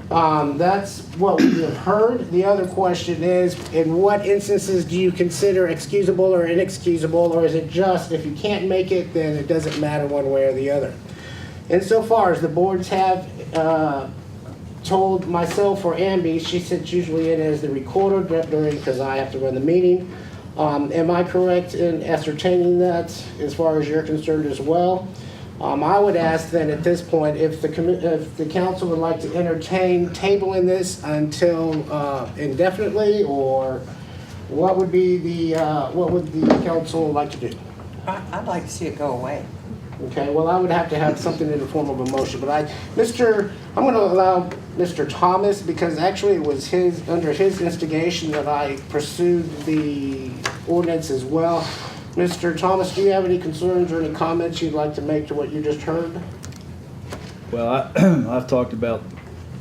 That's what we have heard. The other question is, in what instances do you consider excusable or inexcusable, or is it just if you can't make it, then it doesn't matter one way or the other? Insofar as the boards have told myself or Amby, she sits usually in as the recorder during, because I have to run the meeting. Am I correct in ascertaining that as far as you're concerned as well? I would ask then at this point if the council would like to entertain tabling this until indefinitely, or what would the council like to do? I'd like to see it go away. Okay, well, I would have to have something in the form of a motion, but I'm going to allow Mr. Thomas, because actually it was under his instigation that I pursued the ordinance as well. Mr. Thomas, do you have any concerns or any comments you'd like to make to what you just heard? Well, I've talked about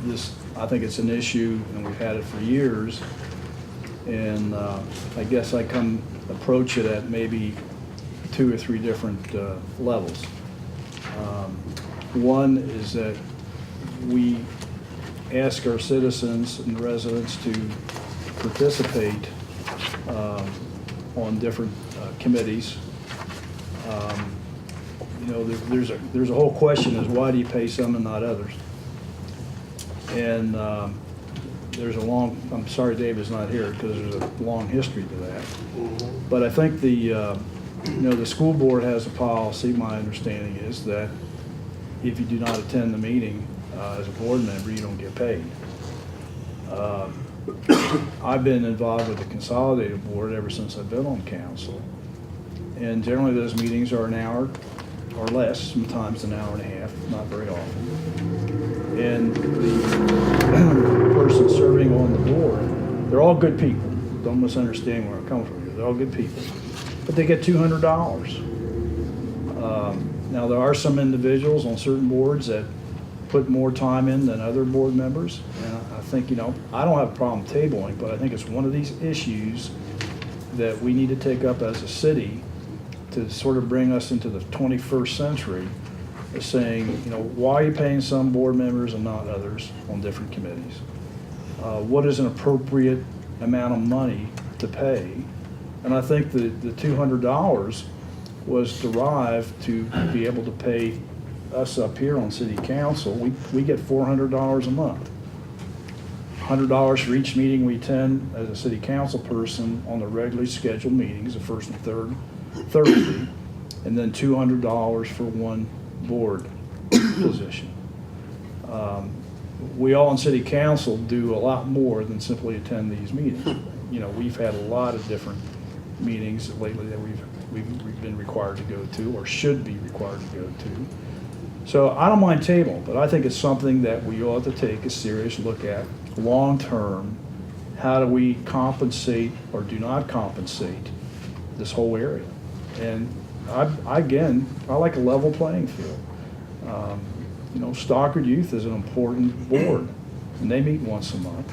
this, I think it's an issue, and we've had it for years. And I guess I approach it at maybe 2 or 3 different levels. One is that we ask our citizens and residents to participate on different committees. You know, there's a whole question is why do you pay some and not others? And there's a long, I'm sorry Dave is not here because there's a long history to that. But I think the school board has a policy, my understanding is that if you do not attend the meeting as a board member, you don't get paid. I've been involved with the consolidated board ever since I've been on council. And generally those meetings are an hour or less, sometimes an hour and a half, not very often. And the person serving on the board, they're all good people. Don't misunderstand where I'm coming from here. They're all good people. But they get $200. Now there are some individuals on certain boards that put more time in than other board members. And I think, I don't have a problem tabling, but I think it's one of these issues that we need to take up as a city to sort of bring us into the 21st century, is saying, why are you paying some board members and not others on different committees? What is an appropriate amount of money to pay. And I think the $200 was derived to be able to pay us up here on city council. We get $400 a month. $100 for each meeting we attend as a city council person on the regularly scheduled meetings, the first and third Thursday, and then $200 for one board position. We all in city council do a lot more than simply attend these meetings. You know, we've had a lot of different meetings lately that we've been required to go to, or should be required to go to. So I don't mind table, but I think it's something that we ought to take a serious look at long-term. How do we compensate or do not compensate this whole area? And I like a level playing field. You know, Stockard Youth is an important board, and they meet once a month.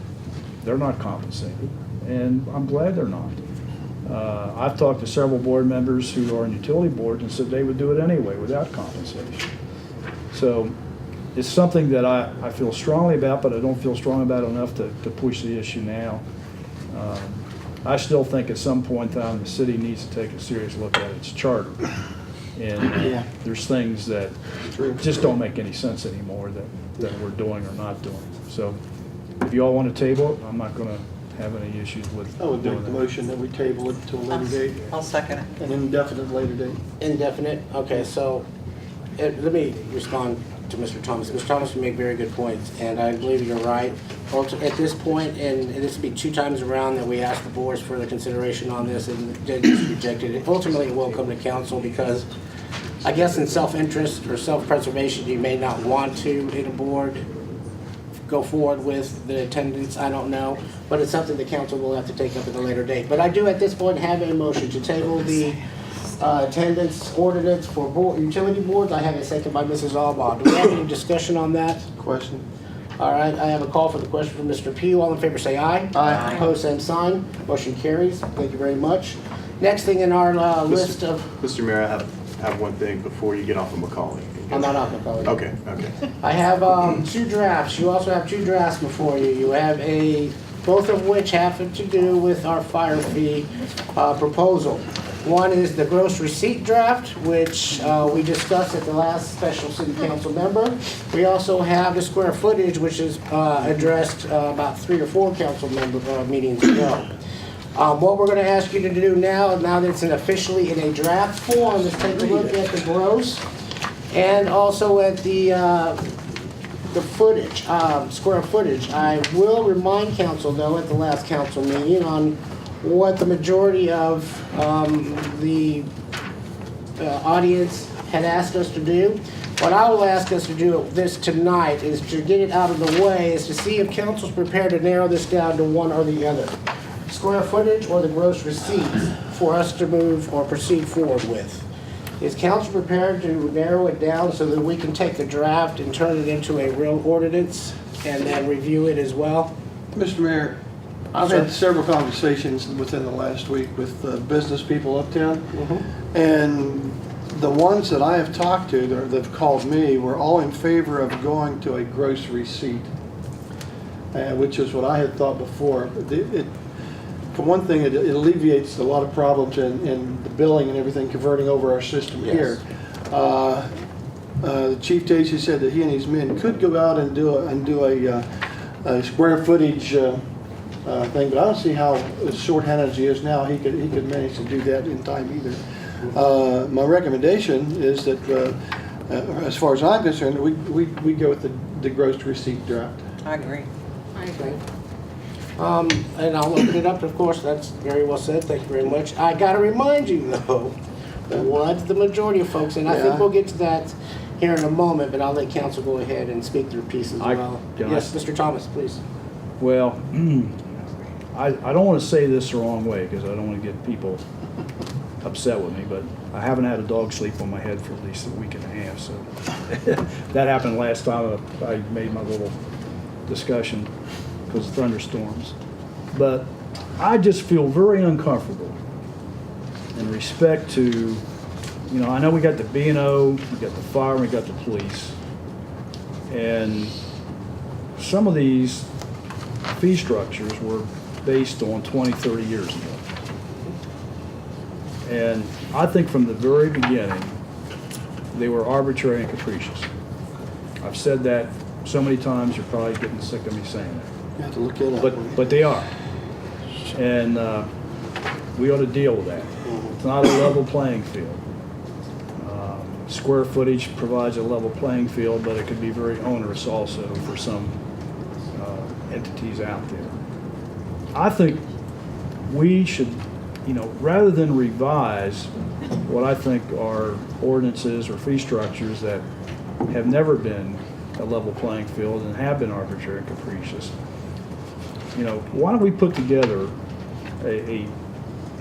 They're not compensated, and I'm glad they're not. I've talked to several board members who are on utility boards and said they would do it anyway without compensation. So it's something that I feel strongly about, but I don't feel strong about enough to push the issue now. I still think at some point in time, the city needs to take a serious look at its charter. And there's things that just don't make any sense anymore that we're doing or not doing. So if you all want to table it, I'm not going to have any issues with I would doing make the that. motion that we table it to a later date, I'll second it. an indefinite later date. Indefinite, okay, so, let me respond to Mr. Thomas. Mr. Thomas, you make very good points, and I believe you're right. Also, at this point, and this will be 2 times around that we asked the boards for the consideration on this, and they just rejected it. Ultimately, it will come to council, because I guess in self-interest or self-preservation, you may not want to, in a board, go forward with the attendance, I don't know, but it's something the council will have to take up at a later date. But I do at this point have a motion to table the attendance ordinance for utility boards. I have a second by Mrs. Albaugh. Do we have any discussion on that? Question? All right, I have a call for the question from Mr. Pugh. All in favor say aye. Aye. Opposed, same sign. Motion carries. Thank you very much. Next thing in our list of, Mr. Mayor, I have one thing before you get off of Macaulay. I'm not on the call. Okay. I have 2 drafts. You also have 2 drafts before you. You have both of which have to do with our fire fee proposal. One is the gross receipt draft, which we discussed at the last special city council member. We also have the square footage, which is addressed about 3 or 4 council member meetings ago. What we're going to ask you to do now that it's officially in a draft form, is take a look at the gross and also at the footage, square footage. I will remind council, though, at the last council meeting on what the majority of the audience had asked us to do. What I will ask us to do this tonight is to get it out of the way, is to see if council's prepared to narrow this down to one or the other. Square footage or the gross receipts for us to move or proceed forward with. Is council prepared to narrow it down so that we can take the draft and turn it into a real ordinance and then review it as well? Mr. Mayor, I've had several conversations within the last week with business people uptown. And the ones that I have talked to that have called me were all in favor of going to a gross receipt, which is what I had thought before. For one thing, it alleviates a lot of problems in the billing and everything converting over our system here. The Chief Tasty said that he and his men could go out and do a square footage thing, but I don't see how shorthanded as he is now, he could manage to do that in time either. My recommendation is that, as far as I'm concerned, we go with the gross receipt draft. I agree. And I'll open it up, of course, that's very well said, thank you very much. I gotta remind you, though, what the majority of folks, and I think we'll get to that here in a moment, but I'll let council go ahead and speak their piece as well. Yes, Mr. Thomas, please. Well, I don't want to say this the wrong way, because I don't want to get people upset with me, but I haven't had a dog sleep on my head for at least a week and a half, so that happened last time I made my little discussion because of thunderstorms. But I just feel very uncomfortable in respect to, you know, I know we got the B&O, we got the fire, we got the police, and some of these fee structures were based on 20, 30 years ago. And I think from the very beginning, they were arbitrary and capricious. I've said that so many times, you're probably getting sick of me saying that. You have to look it up. But they are. And we ought to deal with that. It's not a level playing field. Square footage provides a level playing field, but it could be very onerous also for some entities out there. I think we should, rather than revise what I think are ordinances or fee structures that have never been a level playing field and have been arbitrary and capricious, why don't we put together a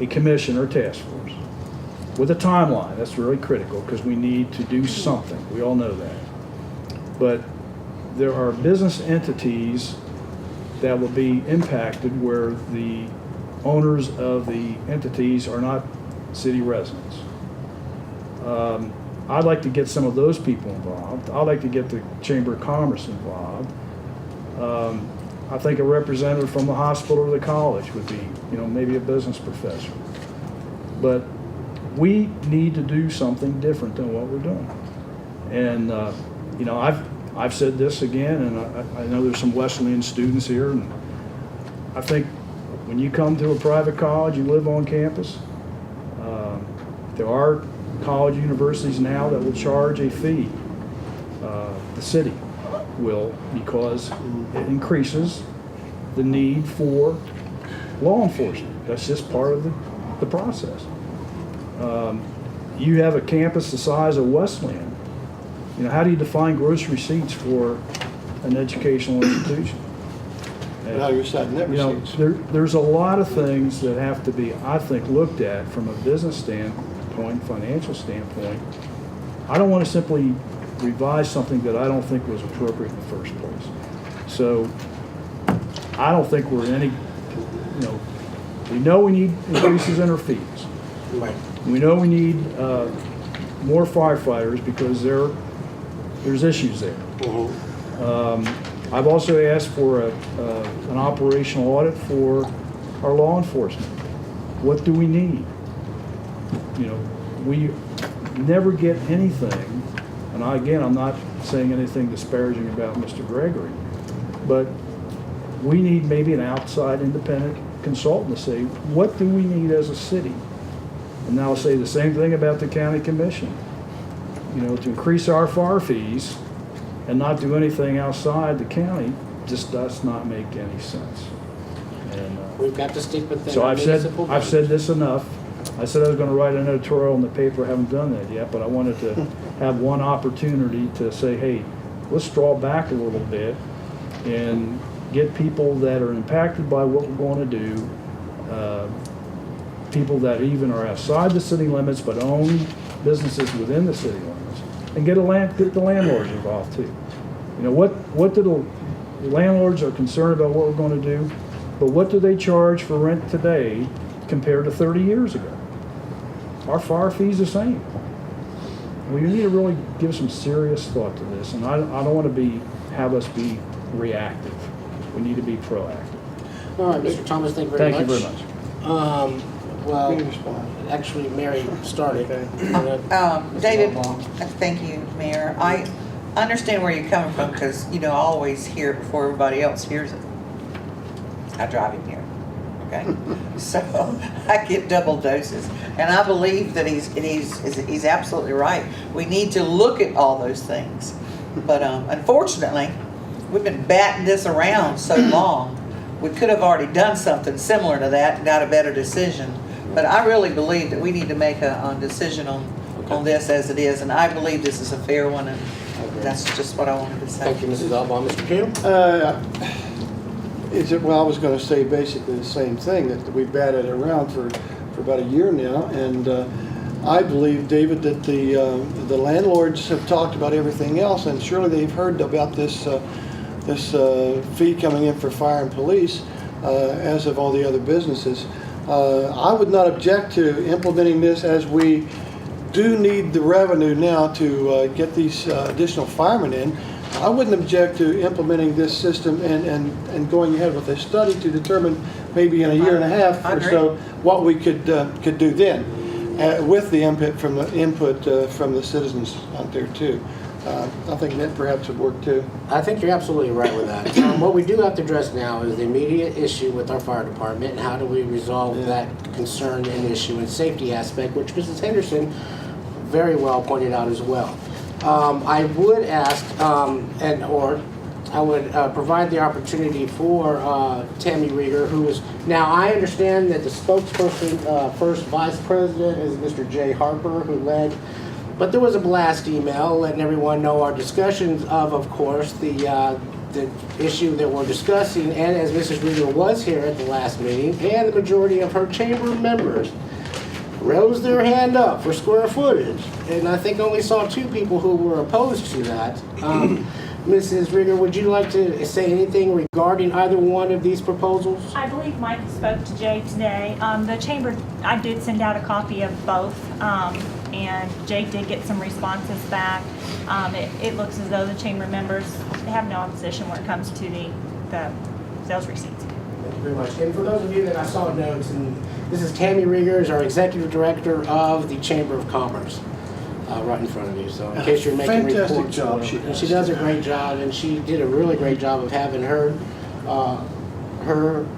commission or task force with a timeline? That's really critical because we need to do something. We all know that. But there are business entities that will be impacted where the owners of the entities are not city residents. I'd like to get some of those people involved. I'd like to get the Chamber of Commerce involved. I think a representative from the hospital or the college would be, maybe a business professor. But we need to do something different than what we're doing. And, I've said this again, and I know there's some Wesleyan students here, and I think when you come to a private college, you live on campus, there are college universities now that will charge a fee. The city will, because it increases the need for law enforcement. That's just part of the process. You have a campus the size of Wesleyan. How do you define gross receipts for an educational institution? Now you're citing net receipts. There's a lot of things that have to be, I think, looked at from a business standpoint, financial standpoint. I don't want to simply revise something that I don't think was appropriate in the first place. So I don't think we're any, we know we need increases in our fees. Right. We know we need more firefighters because there's issues there. I've also asked for an operational audit for our law enforcement. What do we need? We never get anything, and I'm not saying anything disparaging about Mr. Gregory, but we need maybe an outside independent consultant to say, what do we need as a city? And now I'll say the same thing about the county commission. To increase our FAR fees and not do anything outside the county just does not make any sense. And We've got to stick with that. so I've said this enough. I said I was going to write an editorial in the paper. I haven't done that yet, but I wanted to have one opportunity to say, hey, let's draw back a little bit and get people that are impacted by what we're going to do, people that even are outside the city limits but own businesses within the city limits, and get the landlords involved too. What do the landlords are concerned about what we're going to do, but what do they charge for rent today compared to 30 years ago? Our FAR fee's the same. We need to really give some serious thought to this, and I don't want to have us be reactive. We need to be proactive. All right, Mr. Thomas, thank you very much. Thank you very much. Well, actually, Mary started. David, thank you, Mayor. I understand where you're coming from because, I always hear it before everybody else hears it. I drive him here, okay? So I get double doses. And I believe that he's absolutely right. We need to look at all those things. But unfortunately, we've been batting this around so long. We could have already done something similar to that and got a better decision. But I really believe that we need to make a decision on this as it is, and I believe this is a fair one, and that's just what I wanted to say. Thank you, Mrs. Albaugh. Mr. Kim? Well, I was going to say basically the same thing, that we batted around for about a year now, and I believe, David, that the landlords have talked about everything else, and surely they've heard about this fee coming in for fire and police, as have all the other businesses. I would not object to implementing this, as we do need the revenue now to get these additional firemen in. I wouldn't object to implementing this system and going ahead with a study to determine maybe in a year and a half I or agree. so what we could do then, with the input from the citizens out there too. I think that perhaps would work too. I think you're absolutely right with that. What we do have to address now is the immediate issue with our fire department and how do we resolve that concern and issue and safety aspect, which Mrs. Henderson very well pointed out as well. I would ask, I would provide the opportunity for Tammy Rieger, who is, now I understand that the spokesperson, first vice president is Mr. Jay Harper, who led, but there was a blast email letting everyone know our discussions of course, the issue that we're discussing, and as Mrs. Rieger was here at the last meeting, and the majority of her chamber members rose their hand up for square footage, and I think only saw 2 people who were opposed to that. Mrs. Rieger, would you like to say anything regarding either one of these proposals? I believe Mike spoke to Jay today. The chamber, I did send out a copy of both, and Jay did get some responses back. It looks as though the chamber members have no opposition when it comes to the sales receipts. Thank you very much. And for those of you that I saw notes, and this is Tammy Rieger, is our executive director of the Chamber of Commerce, right in front of you. So in case you're making Fantastic reports, job she and does. she does a great job, and she did a really great job of having her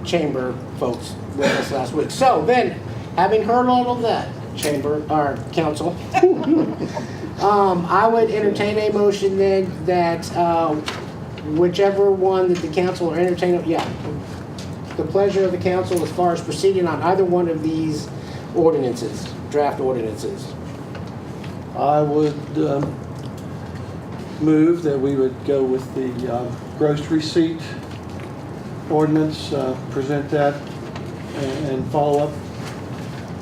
chamber folks with us last week. So then, having heard all of that, chamber or council, I would entertain a motion then that whichever one that the council are entertaining, the pleasure of the council as far as proceeding on either one of these ordinances, draft ordinances. I would move that we would go with the gross receipt ordinance, present that, and follow up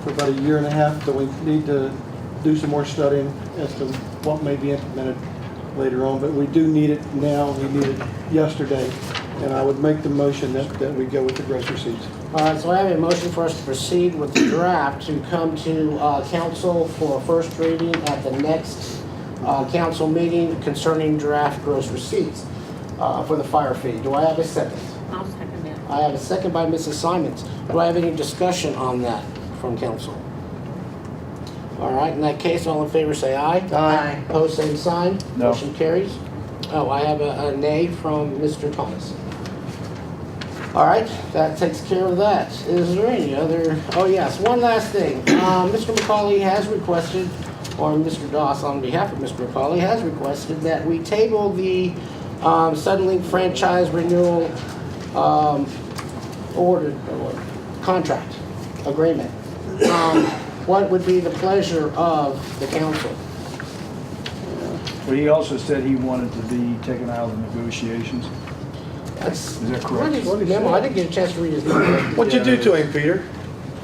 for about a year and a half. But we need to do some more studying as to what may be implemented later on. But we do need it now. We need it yesterday. And I would make the motion that we go with the gross receipts. All right, so I have a motion for us to proceed with the draft to come to council for first reading at the next council meeting concerning draft gross receipts for the fire fee. Do I have a second? I'll second that. I have a second by Mrs. Simons. Do I have any discussion on that from council? All right, in that case, all in favor say aye. Aye. Opposed, same sign. No. Motion carries. Oh, I have a nay from Mr. Thomas. All right, that takes care of that. Is there any other? Oh yes, one last thing. Mr. McCauley has requested, or Mr. Doss on behalf of Mr. McCauley has requested that we table the Suddenlink franchise renewal contract agreement. What would be the pleasure of the council? But he also said he wanted to be taken out of the negotiations. That's, Is that correct? what his memo? I didn't get a chance to read his memo. What'd you do to him, Peter?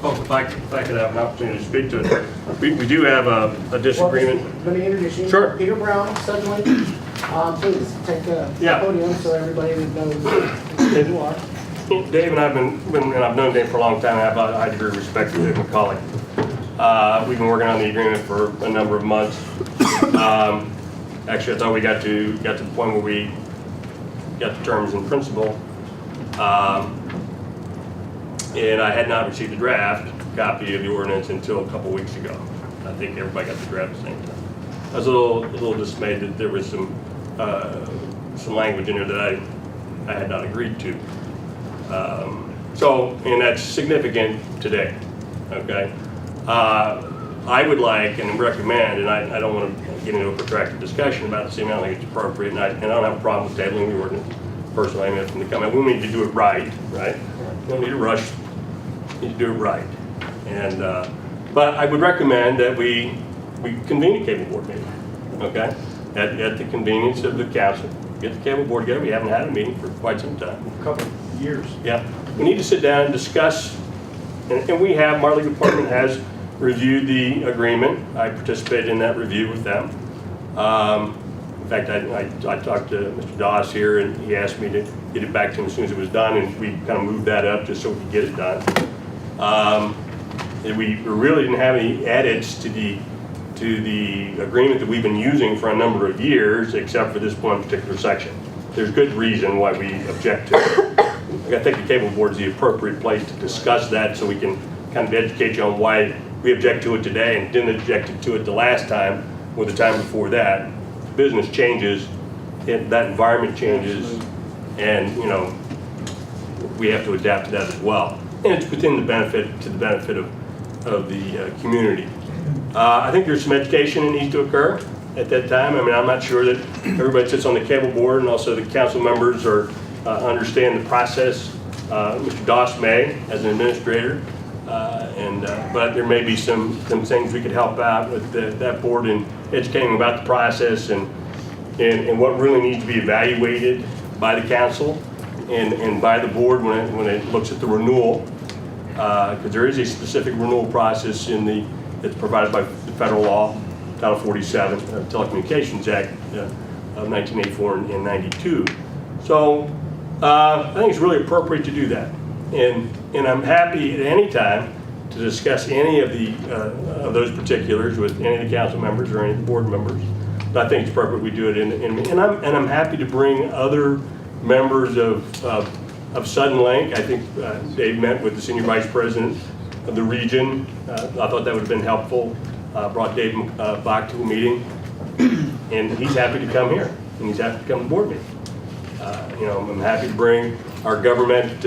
Oh, if I could have an opportunity to speak to it. We do have a disagreement. Let me introduce you. Sure. Peter Brown, Suddenlink. Please take the Yeah. podium so everybody knows who you are. Dave and I've known Dave for a long time. I have a high degree of respect for Dave McCauley. We've been working on the agreement for a number of months. Actually, I thought we got to the point where we got the terms in principle. And I had not received a draft copy of the ordinance until a couple weeks ago. I think everybody got the draft at the same time. I was a little dismayed that there was some language in there that I had not agreed to. And that's significant today, okay? I would like and recommend, and I don't want to get into a protracted discussion about this, I don't think it's appropriate, and I don't have a problem with tabling the ordinance. Personally, I mean, from the comment, we need to do it right? We don't need to rush, we need to do it right. And, but I would recommend that we convene a cable board meeting, okay? At the convenience of the council. Get the cable board together, we haven't had a meeting for quite some time. A couple of years. Yeah, we need to sit down and discuss, and we have, Marley Department has reviewed the agreement. I participated in that review with them. In fact, I talked to Mr. Doss here, and he asked me to get it back to him as soon as it was done, and we kind of moved that up just so we could get it done. And we really didn't have any edits to to the agreement that we've been using for a number of years, except for this one particular section. There's good reason why we object to it. I think the cable board is the appropriate place to discuss that, so we can kind of educate you on why we object to it today and didn't object to it the last time or the time before that. Business changes, that environment changes, and we have to adapt to that as well. And it's within the benefit of the community. I think there's some education that needs to occur at that time. I mean, I'm not sure that everybody sits on the cable board and also the council members understand the process. Mr. Doss may, as an administrator, but there may be some things we could help out with that board in educating about the process and what really needs to be evaluated by the council and by the board when it looks at the renewal, because there is a specific renewal process that's provided by the federal law, Title 47, Telecommunications Act of 1984 and 92. So I think it's really appropriate to do that. And I'm happy at any time to discuss any of those particulars with any of the council members or any of the board members. But I think it's appropriate we do it and I'm happy to bring other members of Suddenlink. I think Dave met with the senior vice president of the region. I thought that would have been helpful. Brought Dave Bach to a meeting, and he's happy to come here, and he's happy to come to the board meeting. I'm happy to bring our government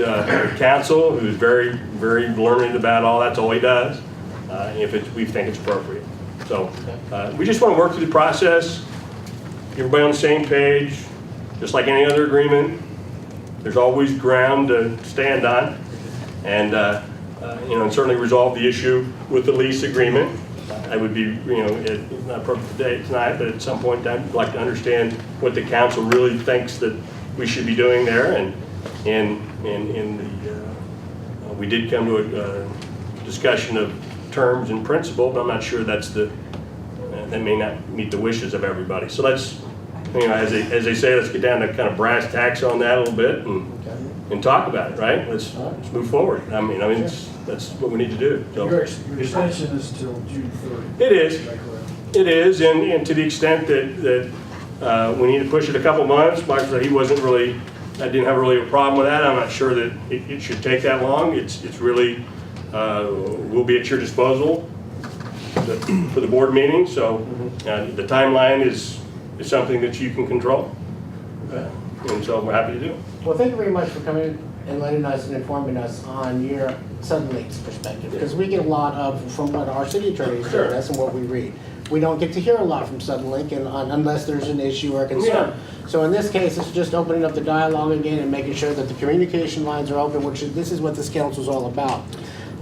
counsel, who's very, very learned about all. That's all he does, if we think it's appropriate. So we just want to work through the process, get everybody on the same page, just like any other agreement. There's always ground to stand on, and and certainly resolve the issue with the lease agreement. I would be, not appropriate today, tonight, but at some point in time, I'd like to understand what the council really thinks that we should be doing there, and we did come to a discussion of terms and principle, but I'm not sure that may not meet the wishes of everybody. So let's, as they say, let's get down to kind of brass tacks on that a little bit and talk about it, right? Let's move forward. I mean, that's what we need to do. So. Your extension is till June 30th. It is. It is, and to the extent that we need to push it a couple months, Mike said he wasn't really, I didn't have really a problem with that. I'm not sure that it should take that long. It's really, will be at your disposal for the board meeting. So the timeline is something that you can control. And so we're happy to do it. Well, thank you very much for coming and letting us and informing us on your Suddenlink's perspective, because we get a lot from what our city attorneys tell us and what we read. We don't get to hear a lot from Suddenlink unless there's an issue or concern. Yeah. So in this case, it's just opening up the dialogue again and making sure that the communication lines are open, which this is what this council is all about.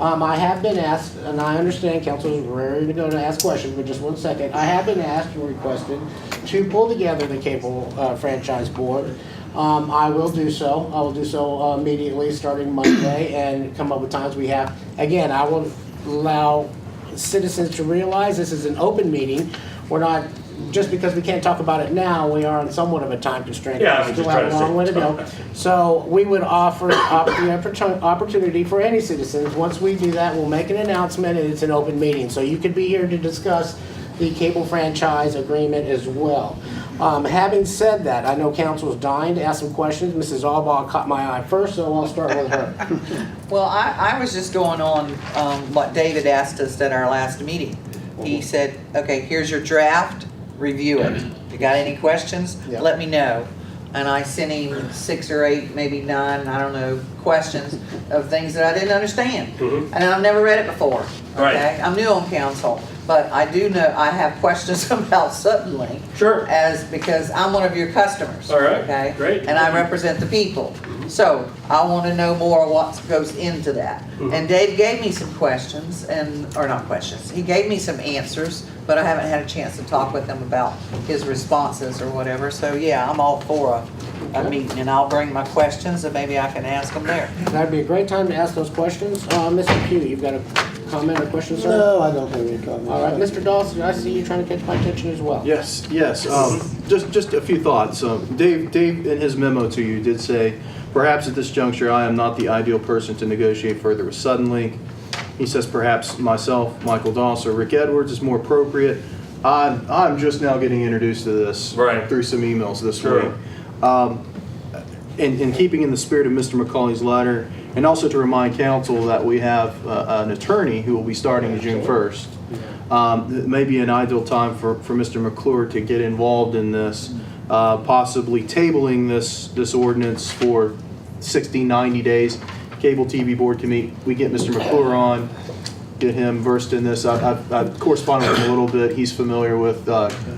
I have been asked, and I understand council is ready to go to ask questions, but just 1 second. I have been asked and requested to pull together the cable franchise board. I will do so. I will do so immediately starting Monday and come up with times we have. Again, I will allow citizens to realize this is an open meeting. We're not, just because we can't talk about it now, we are on somewhat of a time constraint. Yeah, we still have a long way to go. So we would offer the opportunity for any citizens. Once we do that, we'll make an announcement and it's an open meeting. So you could be here to discuss the cable franchise agreement as well. Having said that, I know council's dying to ask some questions. Mrs. Albaugh caught my eye first, so I'll start with her. Well, I was just going on what David asked us at our last meeting. He said, okay, here's your draft, review it. If you got any questions, let me know. And I sent him 6 or 8, maybe 9, I don't know, questions of things that I didn't understand. And I've never read it before. Okay? I'm new on council, but I do know I have questions about Suddenlink. Sure. Because I'm one of your customers. All right. Okay? Great. And I represent the people. So I want to know more what goes into that. And Dave gave me some questions, or not questions, he gave me some answers, but I haven't had a chance to talk with him about his responses or whatever. So yeah, I'm all for a meeting, and I'll bring my questions and maybe I can ask them there. That'd be a great time to ask those questions. Mr. Pugh, you've got a comment or question, sir? No, I don't have any comments. All right, Mr. Dawson, I see you trying to catch my attention as well. Yes. Just a few thoughts. Dave, in his memo to you, did say, perhaps at this juncture, I am not the ideal person to negotiate further with Suddenlink. He says perhaps myself, Michael Doss, or Rick Edwards is more appropriate. I'm just now getting introduced to this. Right. Through some emails this Sure. week. In keeping in the spirit of Mr. McCauley's letter, and also to remind council that we have an attorney who will be starting June 1st. It may be an ideal time for Mr. McClure to get involved in this, possibly tabling this ordinance for 60, 90 days. Cable TV board can meet, we get Mr. McClure on, get him versed in this. I've corresponded with him a little bit. He's familiar with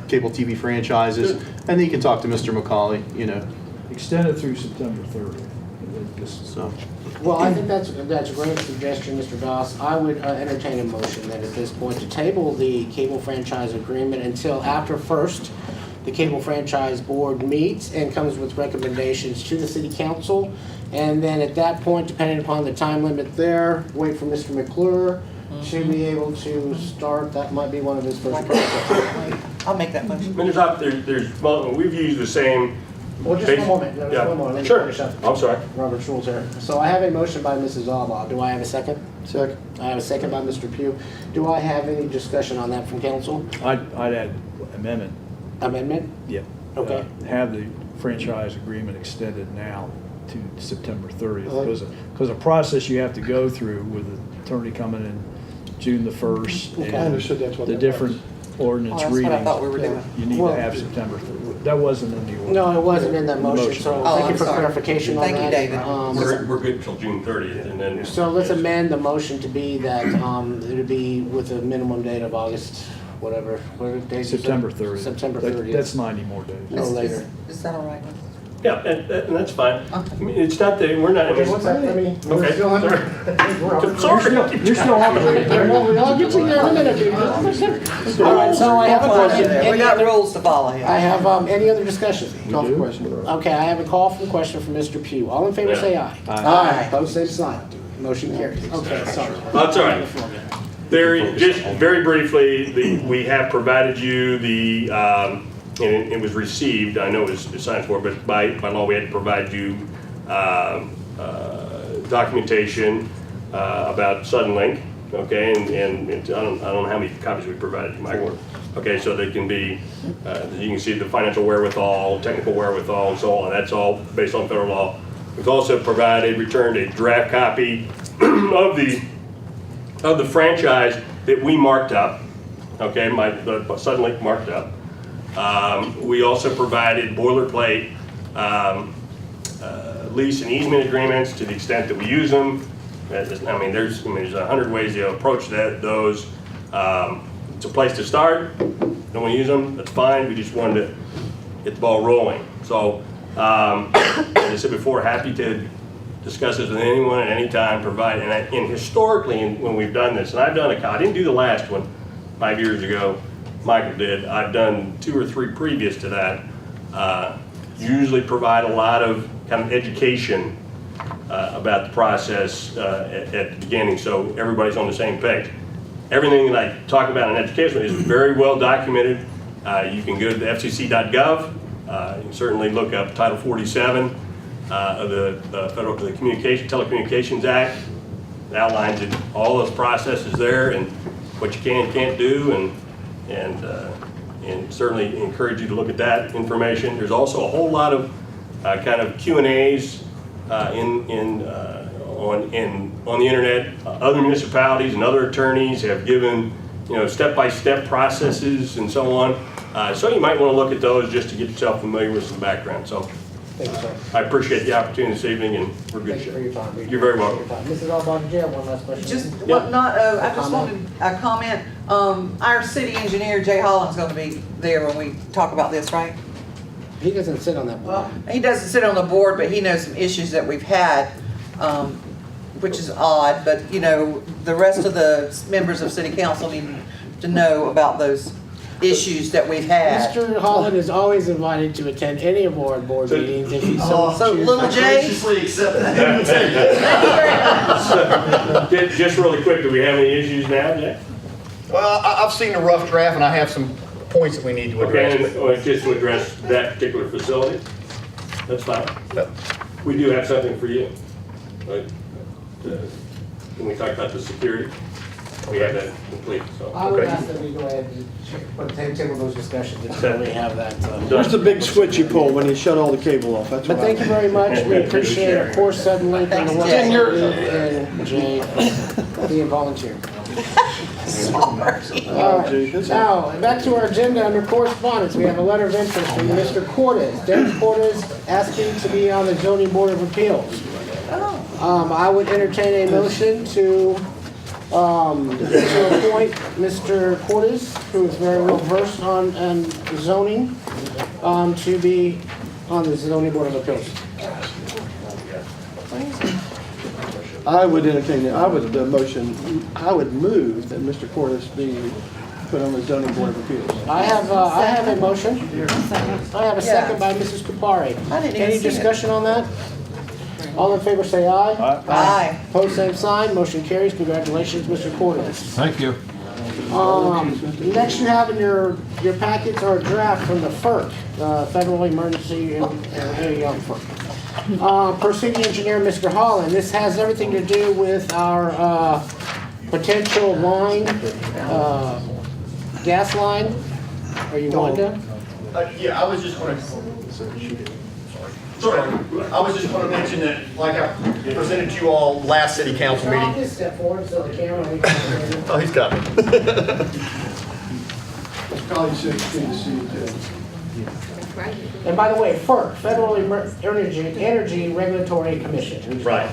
cable TV franchises, and he can talk to Mr. McCauley, you know. Extend it through September 30th. So, Well, I think that's a great suggestion, Mr. Doss. I would entertain a motion that at this point to table the cable franchise agreement until after first the cable franchise board meets and comes with recommendations to the city council. And then at that point, depending upon the time limit there, wait for Mr. McClure to be able to start. That might be one of his first projects. I'll make that motion. I mean, well, we've used the same. Well, just one moment. No, just Yeah. one moment. Let me Sure. finish up. I'm sorry. Robert's rules here. So I have a motion by Mrs. Alba. Do I have a second? Second. I have a second by Mr. Pugh. Do I have any discussion on that from council? I'd add amendment. Amendment? Yeah. Okay. Have the franchise agreement extended now to September 30th. Uh-huh. Because a process you have to go through with the attorney coming in June the 1st. Okay. and I understood that's what the that different ordinance Oh, that's what I readings. thought we were doing. You need Well- to have September 30th. That wasn't in the order. No, it wasn't in that motion, so Oh, thank you I'm for sorry. clarification on that. Thank you, David. We're good till June 30th, and then. So let's amend the motion to be that it would be with a minimum date of August, whatever, what date? September 30th. September That- 30th. That's 90 more days. No later. Is that all right? Yeah, and that's fine. I mean, it's not that, we're not. Okay, what's that? I mean, we're Okay, still under. sorry. You're still operating. I'll get you there in a minute, dude. All right, so I have a question. We Any got other- rules to follow here. I have, any other discussion? Call for question. Okay, I have a call for question from Mr. Pugh. All in favor, say aye. Aye. Opposed, same sign. Motion carries. Okay, sorry. That's all right. Just very briefly, we have provided you the, and it was received, I know it was signed for, but by law, we had to provide you documentation about Suddenlink, okay? And I don't know how many copies we provided you, Michael. Okay, so they can be, you can see the financial wherewithal, technical wherewithal, and so on. That's all based on federal law. We've also returned a draft copy of the franchise that we marked up, okay, the Suddenlink marked up. We also provided boilerplate lease and easement agreements to the extent that we use them. I mean, there's 100 ways to approach those. It's a place to start. Don't want to use them, that's fine. We just wanted to get the ball rolling. So, as I said before, happy to discuss this with anyone at any time, and historically, when we've done this, and I've done I didn't do the last one 5 years ago, Michael did. I've done 2 or 3 previous to that. Usually provide a lot of kind of education about the process at the beginning, so everybody's on the same page. Everything that I talk about in education is very well documented. You can go to the fcc.gov. You can certainly look up Title 47 of the Federal Telecommunications Act. It outlines all those processes there and what you can and can't do, and certainly encourage you to look at that information. There's also a whole lot of kind of Q&As on the internet. Other municipalities and other attorneys have given step-by-step processes and so on. So you might want to look at those just to get yourself familiar with some background. So Thank you, sir. I appreciate the opportunity this evening, and we're good. Thank you for your time. You're very welcome. Mrs. Alba, did you have one last question? Just, Yeah. I just wanted a comment. Our city engineer, Jay Holland's gonna be there when we talk about this, right? He doesn't sit on that board. He doesn't sit on the board, but he knows some issues that we've had, which is odd, but, the rest of the members of city council need to know about those issues that we've had. Mr. Holland is always invited to attend any of our board meetings if he so So chooses. little Jay? Just really quick, do we have any issues now, Jay? Well, I've seen the rough draft and I have some points that we need to Okay, address. and just to address that particular facility, that's fine. Yep. We do have something for you. Right? When we talk about the security. we have that complete, so. I would okay. ask that we go ahead and table those discussions until we have that. Where's the big switch you pull when you shut all the cable off? That's But what I thank you very much. We appreciate, of course, Sudden Link and the work Thanks, that Jay. you and Jay being volunteer. All right. Now, back to our agenda under correspondence. We have a letter of interest from Mr. Cordes. Dennis Cordes asking to be on the zoning board of appeals. I would entertain a motion to appoint Mr. Cordes, who is very well versed on zoning, to be on the zoning board of appeals. I would entertain it. I would move that Mr. Cordes be put on the zoning board of appeals. I have a motion. I have a second by Mrs. Kupari. I didn't even Any see it. discussion on that? All in favor say aye. Aye. Pose same sign, motion carries. Congratulations, Mr. Cordes. Thank you. Next you have in your packets are a draft from the FERC, Federal Emergency FERC. Per city engineer, Mr. Holland, this has everything to do with our potential line, gas line. Are you on down? Yeah, I was just going to, sorry, I was just going to mention that, like I presented to you all last city council I'll meeting. just step forward so the camera. we can- Oh, he's got it. It's probably 16 to see you too. And by the way, FERC, Federal Energy Regulatory Commission. Right.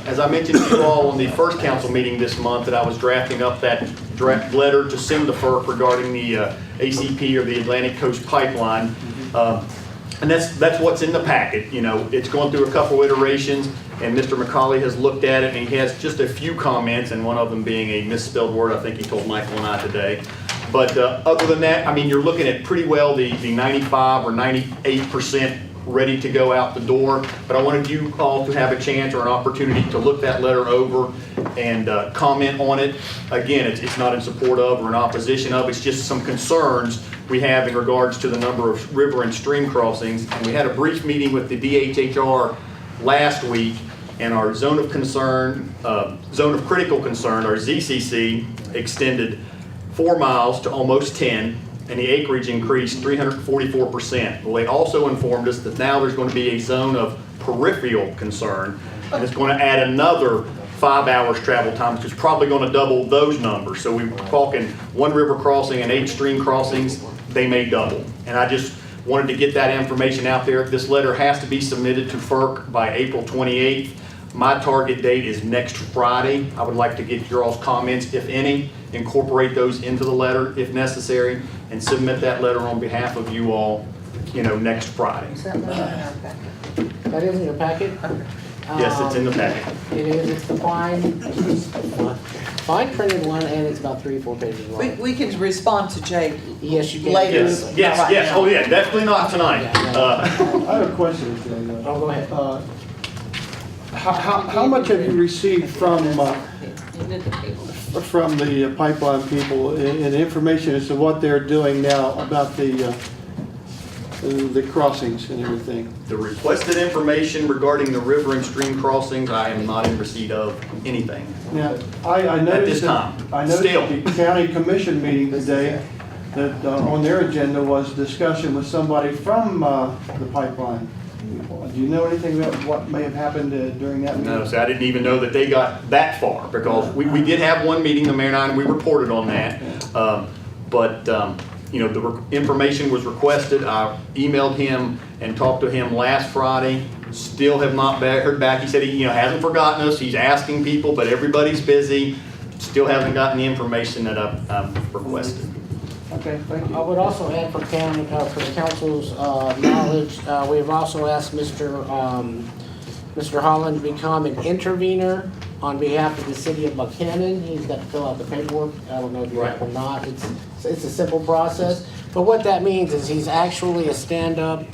As I mentioned to you all in the first council meeting this month, that I was drafting up that draft letter to send to FERC regarding the ACP, or the Atlantic Coast Pipeline. And that's what's in the packet. You know, it's going through a couple iterations, and Mr. McCauley has looked at it, and he has just a few comments, and one of them being a misspelled word, I think he told Michael and I today. But other than that, I mean, you're looking at pretty well the 95 or 98% ready to go out the door. But I wanted you all to have a chance or an opportunity to look that letter over and comment on it. Again, it's not in support of or in opposition of, it's just some concerns we have in regards to the number of river and stream crossings. And we had a brief meeting with the DHHR last week, and our zone of concern, zone of critical concern, our ZCC, extended 4 miles to almost 10, and the acreage increased 344%. Well, they also informed us that now there's going to be a zone of peripheral concern, and it's going to add another 5 hours travel time, which is probably going to double those numbers. So we're talking 1 river crossing and 8 stream crossings, they may double. And I just wanted to get that information out there. This letter has to be submitted to FERC by April 28th. My target date is next Friday. I would like to get your all's comments, if any, incorporate those into the letter if necessary, and submit that letter on behalf of you all, you know, next Friday. Is that letter in our packet? That is in your packet? Yes, it's in the packet. It is, it's the fine printed one, and it's about 3-4 pages long. We can respond to Jay Yes, you can. later. Yes, not yes, right yes. now. Oh, yeah, definitely not tonight. I have a question. Jay. Oh, go ahead. How much have you received from the pipeline people in information as to what they're doing now about the crossings and everything? The requested information regarding the river and stream crossings, I am not in receipt of anything. Now, I noticed At this time. I noticed Still. at the county commission meeting today that on their agenda was discussion with somebody from the pipeline. Do you know anything about what may have happened during that meeting? No, so I didn't even know that they got that far, because we did have one meeting, the mayor and I, and we reported on that. You know, the information was requested. I emailed him and talked to him last Friday. Still have not heard back. He said he, hasn't forgotten us. He's asking people, but everybody's busy. Still haven't gotten the information that I've requested. Okay, thank you. I would also add for the council's knowledge, we have also asked Mr. Holland to become an intervener on behalf of the city of Buchanan. He's got to fill out the paperwork. I don't know if you have or not. It's a simple process. But what that means is he's actually a stand-up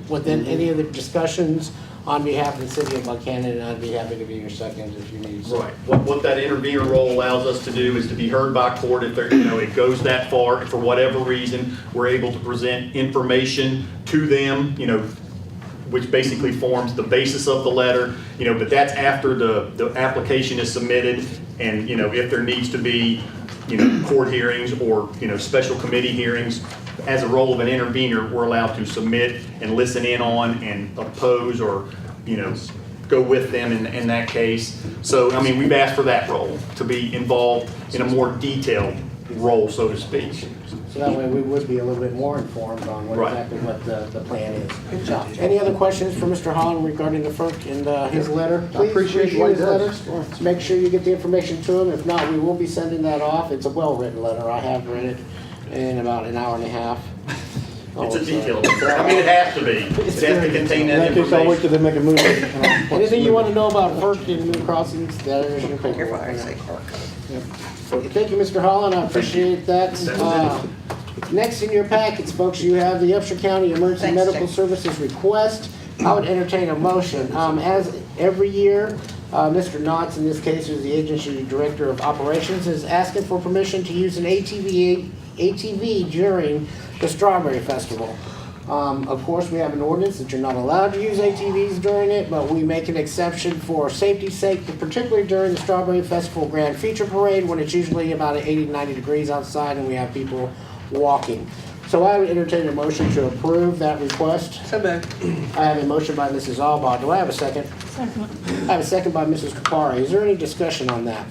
within any of the discussions on behalf of the city of Buchanan, and I'd be happy to be your second if you need. Right. What that intervener role allows us to do is to be heard by court if there, it goes that far. If for whatever reason, we're able to present information to them, which basically forms the basis of the letter, but that's after the application is submitted And, if there needs to be, court hearings or, special committee hearings, as a role of an intervener, we're allowed to submit and listen in on and oppose or, go with them in that case. So, we've asked for that role, to be involved in a more detailed role, so to speak. So that way we would be a little bit more informed on Right. exactly what the plan is. Good job. Any other questions for Mr. Holland regarding the FERC and his letter? I appreciate what he his does. letters. Make sure you get the information to him. If not, we will be sending that off. It's a well-written letter. I have read it in about an hour and a half. It's a detailed, it has to be. It has to contain In that that case, I'll wait information. till they make a move. Anything you want to know about FERC and new crossings, that is your Careful, paperwork. I say car code. So, thank you, Mr. Holland, I appreciate that. Next in your packets, folks, you have the Upshur County Emergency Thanks, Medical Jake. Services request. I would entertain a motion. As every year, Mr. Knotts, in this case, who's the agency director of operations, is asking for permission to use an ATV during the Strawberry Festival. Of course, we have an ordinance that you're not allowed to use ATVs during it, but we make an exception for safety's sake, particularly during the Strawberry Festival Grand Feature Parade, when it's usually about 80 to 90 degrees outside and we have people walking. So I would entertain a motion to approve that request. So moved. I have a motion by Mrs. Alba. Do I have a second? Second. I have a second by Mrs. Kapari. Is there any discussion on that?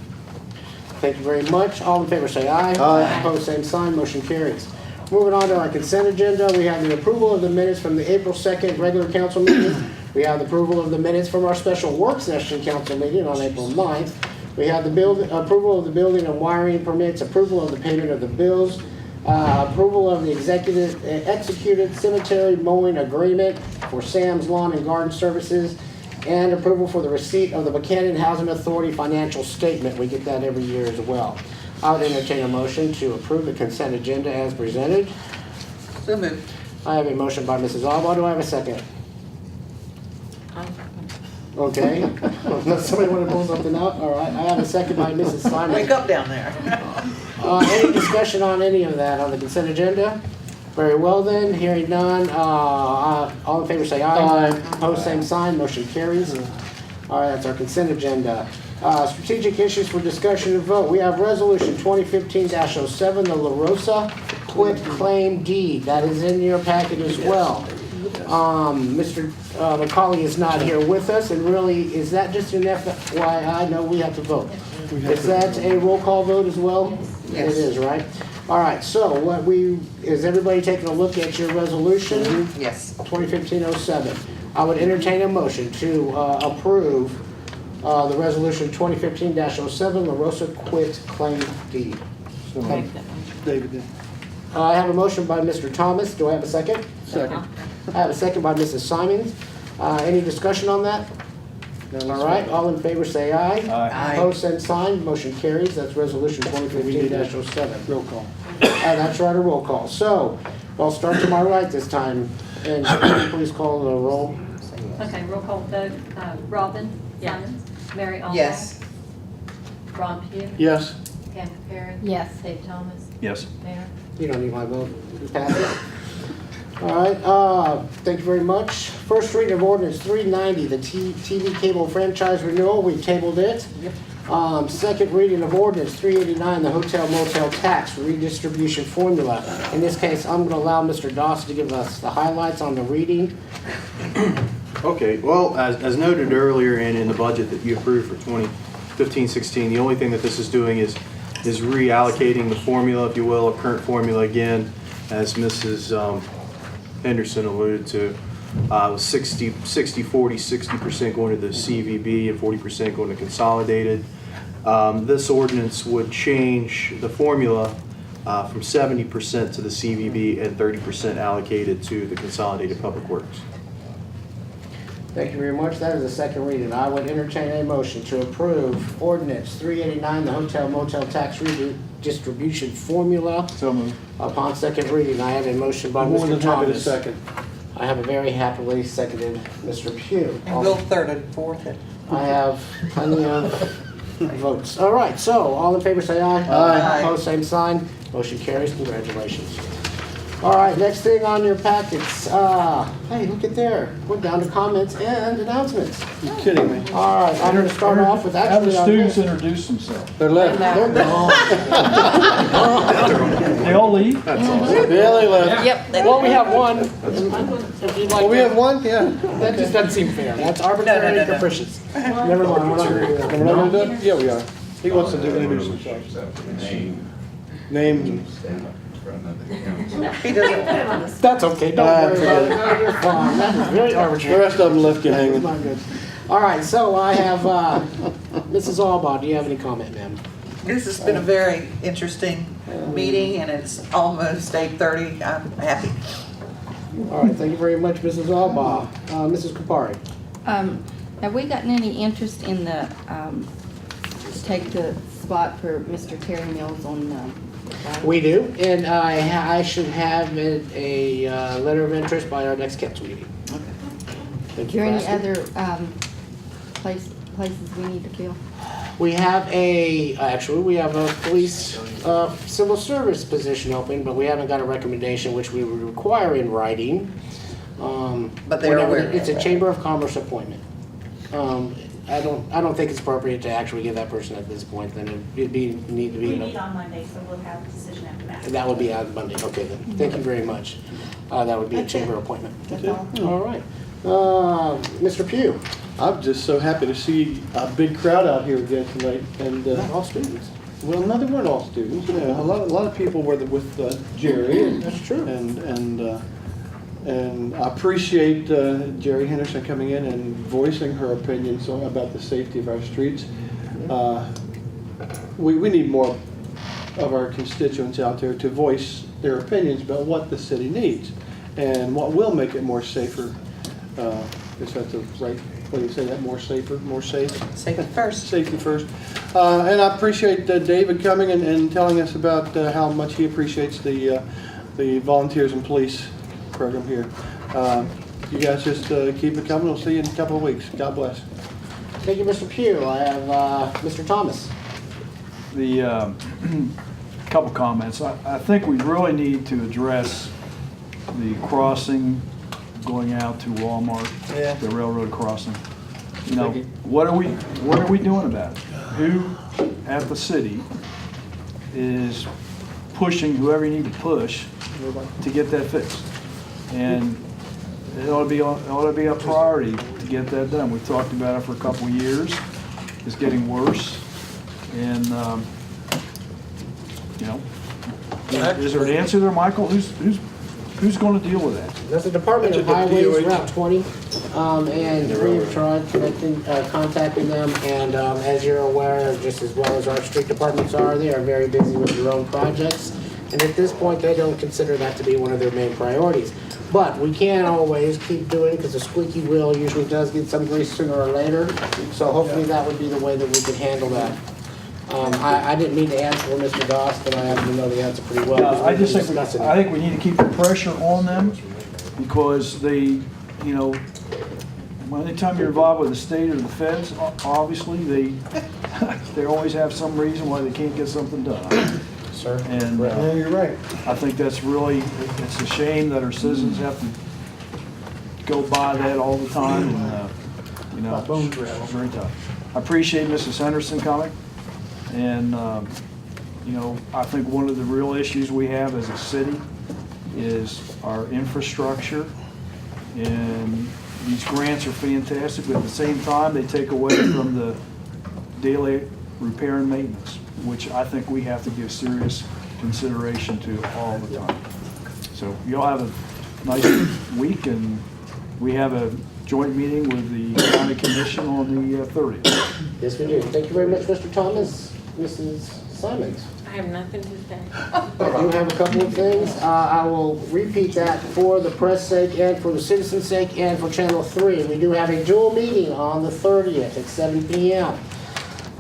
Thank you very much. All in favor say aye. Aye. Opposed, same sign. Motion carries. Moving on to our consent agenda, we have the approval of the minutes from the April 2nd regular council meeting. We have the approval of the minutes from our special work session council meeting on April 9th. We have the approval of the building and wiring permits, approval of the payment of the bills, approval of the executed cemetery mowing agreement for Sam's Lawn and Garden Services, and approval for the receipt of the Buchanan Housing Authority financial statement. We get that every year as well. I would entertain a motion to approve the consent agenda as presented. So moved. I have a motion by Mrs. Alba. Do I have a second? Okay. Unless somebody want to pull something out? All right. I have a second by Mrs. Simon. Wake up down there. Any discussion on any of that on the consent agenda? Very well then, hearing none, all in favor say aye. Aye. Opposed, same sign, motion carries. All right, that's our consent agenda. Strategic issues for discussion and vote. We have resolution 2015-07, the La Rosa quit claim deed. That is in your packet as well. Mr. McCauley is not here with us, and really, is that just an FYI? No, we have to vote. Is that a roll call vote as well? Yes. It is, right? All right, so is everybody taking a look at your resolution? Yes. 2015-07. I would entertain a motion to approve the resolution 2015-07, La Rosa quit claim deed. David did. I have a motion by Mr. Thomas. Do I have a second? Second. I have a second by Mrs. Simons. Any discussion on that? All right, all in favor say aye. Aye. Opposed, same sign. Motion carries. That's resolution 2015-07. Roll call. That's right, a roll call. So, I'll start to my right this time. And please call the roll. Okay, roll call vote. Robin? Yes. Simons? Mary Albright? Yes. Ron Pugh? Yes. Pam Perry? Yes. Dave Thomas? Yes. Mayor? You don't need my vote. You pass it. All right, thank you very much. First reading of ordinance 390, the TV cable franchise renewal, we tabled it. Second reading of ordinance 389, the hotel motel tax redistribution formula. In this case, I'm gonna allow Mr. Doss to give us the highlights on the reading. Okay, well, as noted earlier and in the budget that you approved for 2015-16, the only thing that this is doing is reallocating the formula, if you will, a current formula again, as Mrs. Henderson alluded to, 60-40, 60% going to the CVB and 40% going to consolidated. This ordinance would change the formula from 70% to the CVB and 30% allocated to the consolidated public works. Thank you very much. That is the second reading. I would entertain a motion to approve ordinance 389, the hotel motel tax redistribution formula. So moved. Upon second reading, I have a motion by More than Mr. happy to Thomas. second. I have a very happily seconded Mr. Pugh. And we'll third and fourth it. I have plenty of votes. All right, so all in favor say aye. Aye. Opposed, same sign. Motion carries. Congratulations. All right, next thing on your packets, hey, look at there. We're down to comments and announcements. You're kidding me. All right, I'm gonna start off with Have the actually. students introduce themselves. They're left. They all leave? Yeah, they left. Yep. Well, we have one. If you'd like Well, we to- have one, yeah. That just doesn't seem fair. That's arbitrary and capricious. Never mind, we're not gonna do that. We're not gonna do it? Yeah, we are. He wants to do introduce himself. Name. He doesn't, That's okay, don't worry about it. No, you're fine. That was very The arbitrary. rest of them left you hanging. Not good. All right, so I have, Mrs. Albaugh, do you have any comment, ma'am? this has been a very interesting meeting, and it's almost 8:30. I'm happy. All right, thank you very much, Mrs. Albaugh. Mrs. Kupari? Have we gotten any interest in the, take the spot for Mr. Terry Mills on the? We do, and I should have a letter of interest by our next council meeting. Thank Is you there for any asking. other, places we need to fill? We have we have a police, civil service position open, but we haven't got a recommendation, which we would require in writing. But they're whenever- aware. It's a Chamber of Commerce appointment. I don't think it's appropriate to actually give that person at this point, then it'd need to be. We meet on Monday, so we'll have a decision after that. That would be on Monday, okay then, thank you very much. That would be a chamber appointment. That's all. All right. Mr. Pugh, I'm just so happy to see a big crowd out here again tonight, and, not all students. well, no, they weren't all students, you know, a lot of people were with Jerry, and, That's true. and I appreciate Jerry Henderson coming in and voicing her opinions about the safety of our streets. We need more of our constituents out there to voice their opinions about what the city needs and what will make it more safer. Is that the right way to say that? More safer, more safe? Safety first. Safety first. And I appreciate David coming and telling us about how much he appreciates the volunteers and police program here. You guys just keep it coming. We'll see you in a couple of weeks. God bless. Thank you, Mr. Pugh. I have Mr. Thomas. The, couple comments. I think we really need to address the crossing going out to Walmart, Yeah. the railroad crossing. You know, what are we doing about it? Who at the city is pushing whoever you need to push to get that fixed? And it ought to be a priority to get that done. We've talked about it for a couple of years. It's getting worse. And, you know, is there an answer there, Michael? Who's going to deal with that? There's a Department of Highways, Route 20, and we have tried contacting them, and as you're aware, just as well as our street departments are, they are very busy with their own projects, and at this point, they don't consider that to be one of their main priorities. But we can't always keep doing it, because the squeaky wheel usually does get some grease sooner or later, so hopefully that would be the way that we could handle that. I didn't mean to answer for Mr. Goss, but I happen to know the answer pretty well. because I we've been just think, discussing it. I think we need to keep the pressure on them because they, you know, anytime you're involved with the state or the feds, obviously, they always have some reason why they can't get something done. Sir? And Yeah, you're right. I think that's really, it's a shame that our citizens have to go by that all the time and, you know, it's very tough. I appreciate Mrs. Henderson coming. And, you know, I think one of the real issues we have as a city is our infrastructure. And these grants are fantastic, but at the same time, they take away from the daily repair and maintenance, which I think we have to give serious consideration to all the time. So y'all have a nice week, and we have a joint meeting with the county commission on the 30th. Yes, we do. Thank you very much, Mr. Thomas. Mrs. Simons. I have nothing to say. I do have a couple of things. I will repeat that for the press sake and for the citizens' sake and for Channel 3. We do have a dual meeting on the 30th at 7 p.m.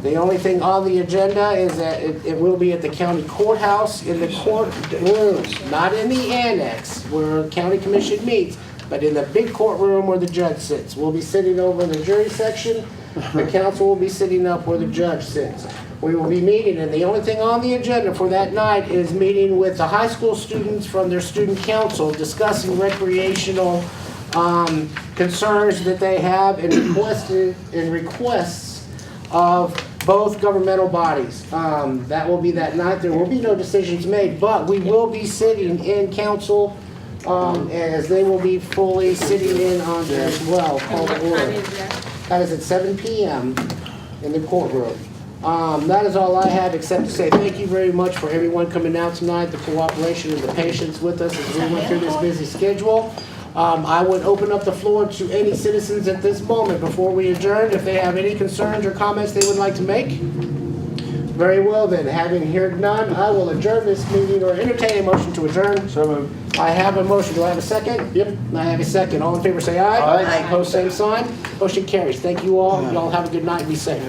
The only thing on the agenda is that it will be at the county courthouse in the courtroom, not in the annex where county commission meets, but in the big courtroom where the judge sits. We'll be sitting over in the jury section. The council will be sitting up where the judge sits. we will be meeting, and the only thing on the agenda for that night is meeting with the high school students from their student council, discussing recreational concerns that they have and requests of both governmental bodies. That will be that night. There will be no decisions made, but we will be sitting in council as they will be fully sitting in on as well. Call to order. That is at 7 p.m. in the courtroom. That is all I have, except to say thank you very much for everyone coming out tonight, the cooperation and the patience with us as we went through this busy schedule. I would open up the floor to any citizens at this moment before we adjourn, if they have any concerns or comments they would like to make. Very well then, having heard none, I will adjourn this meeting or entertain a motion to adjourn. So moved. I have a motion. Do I have a second? Yep. I have a second. All in favor say aye. Aye. Opposed, same sign. Motion carries. Thank you all. Y'all have a good night and be safe.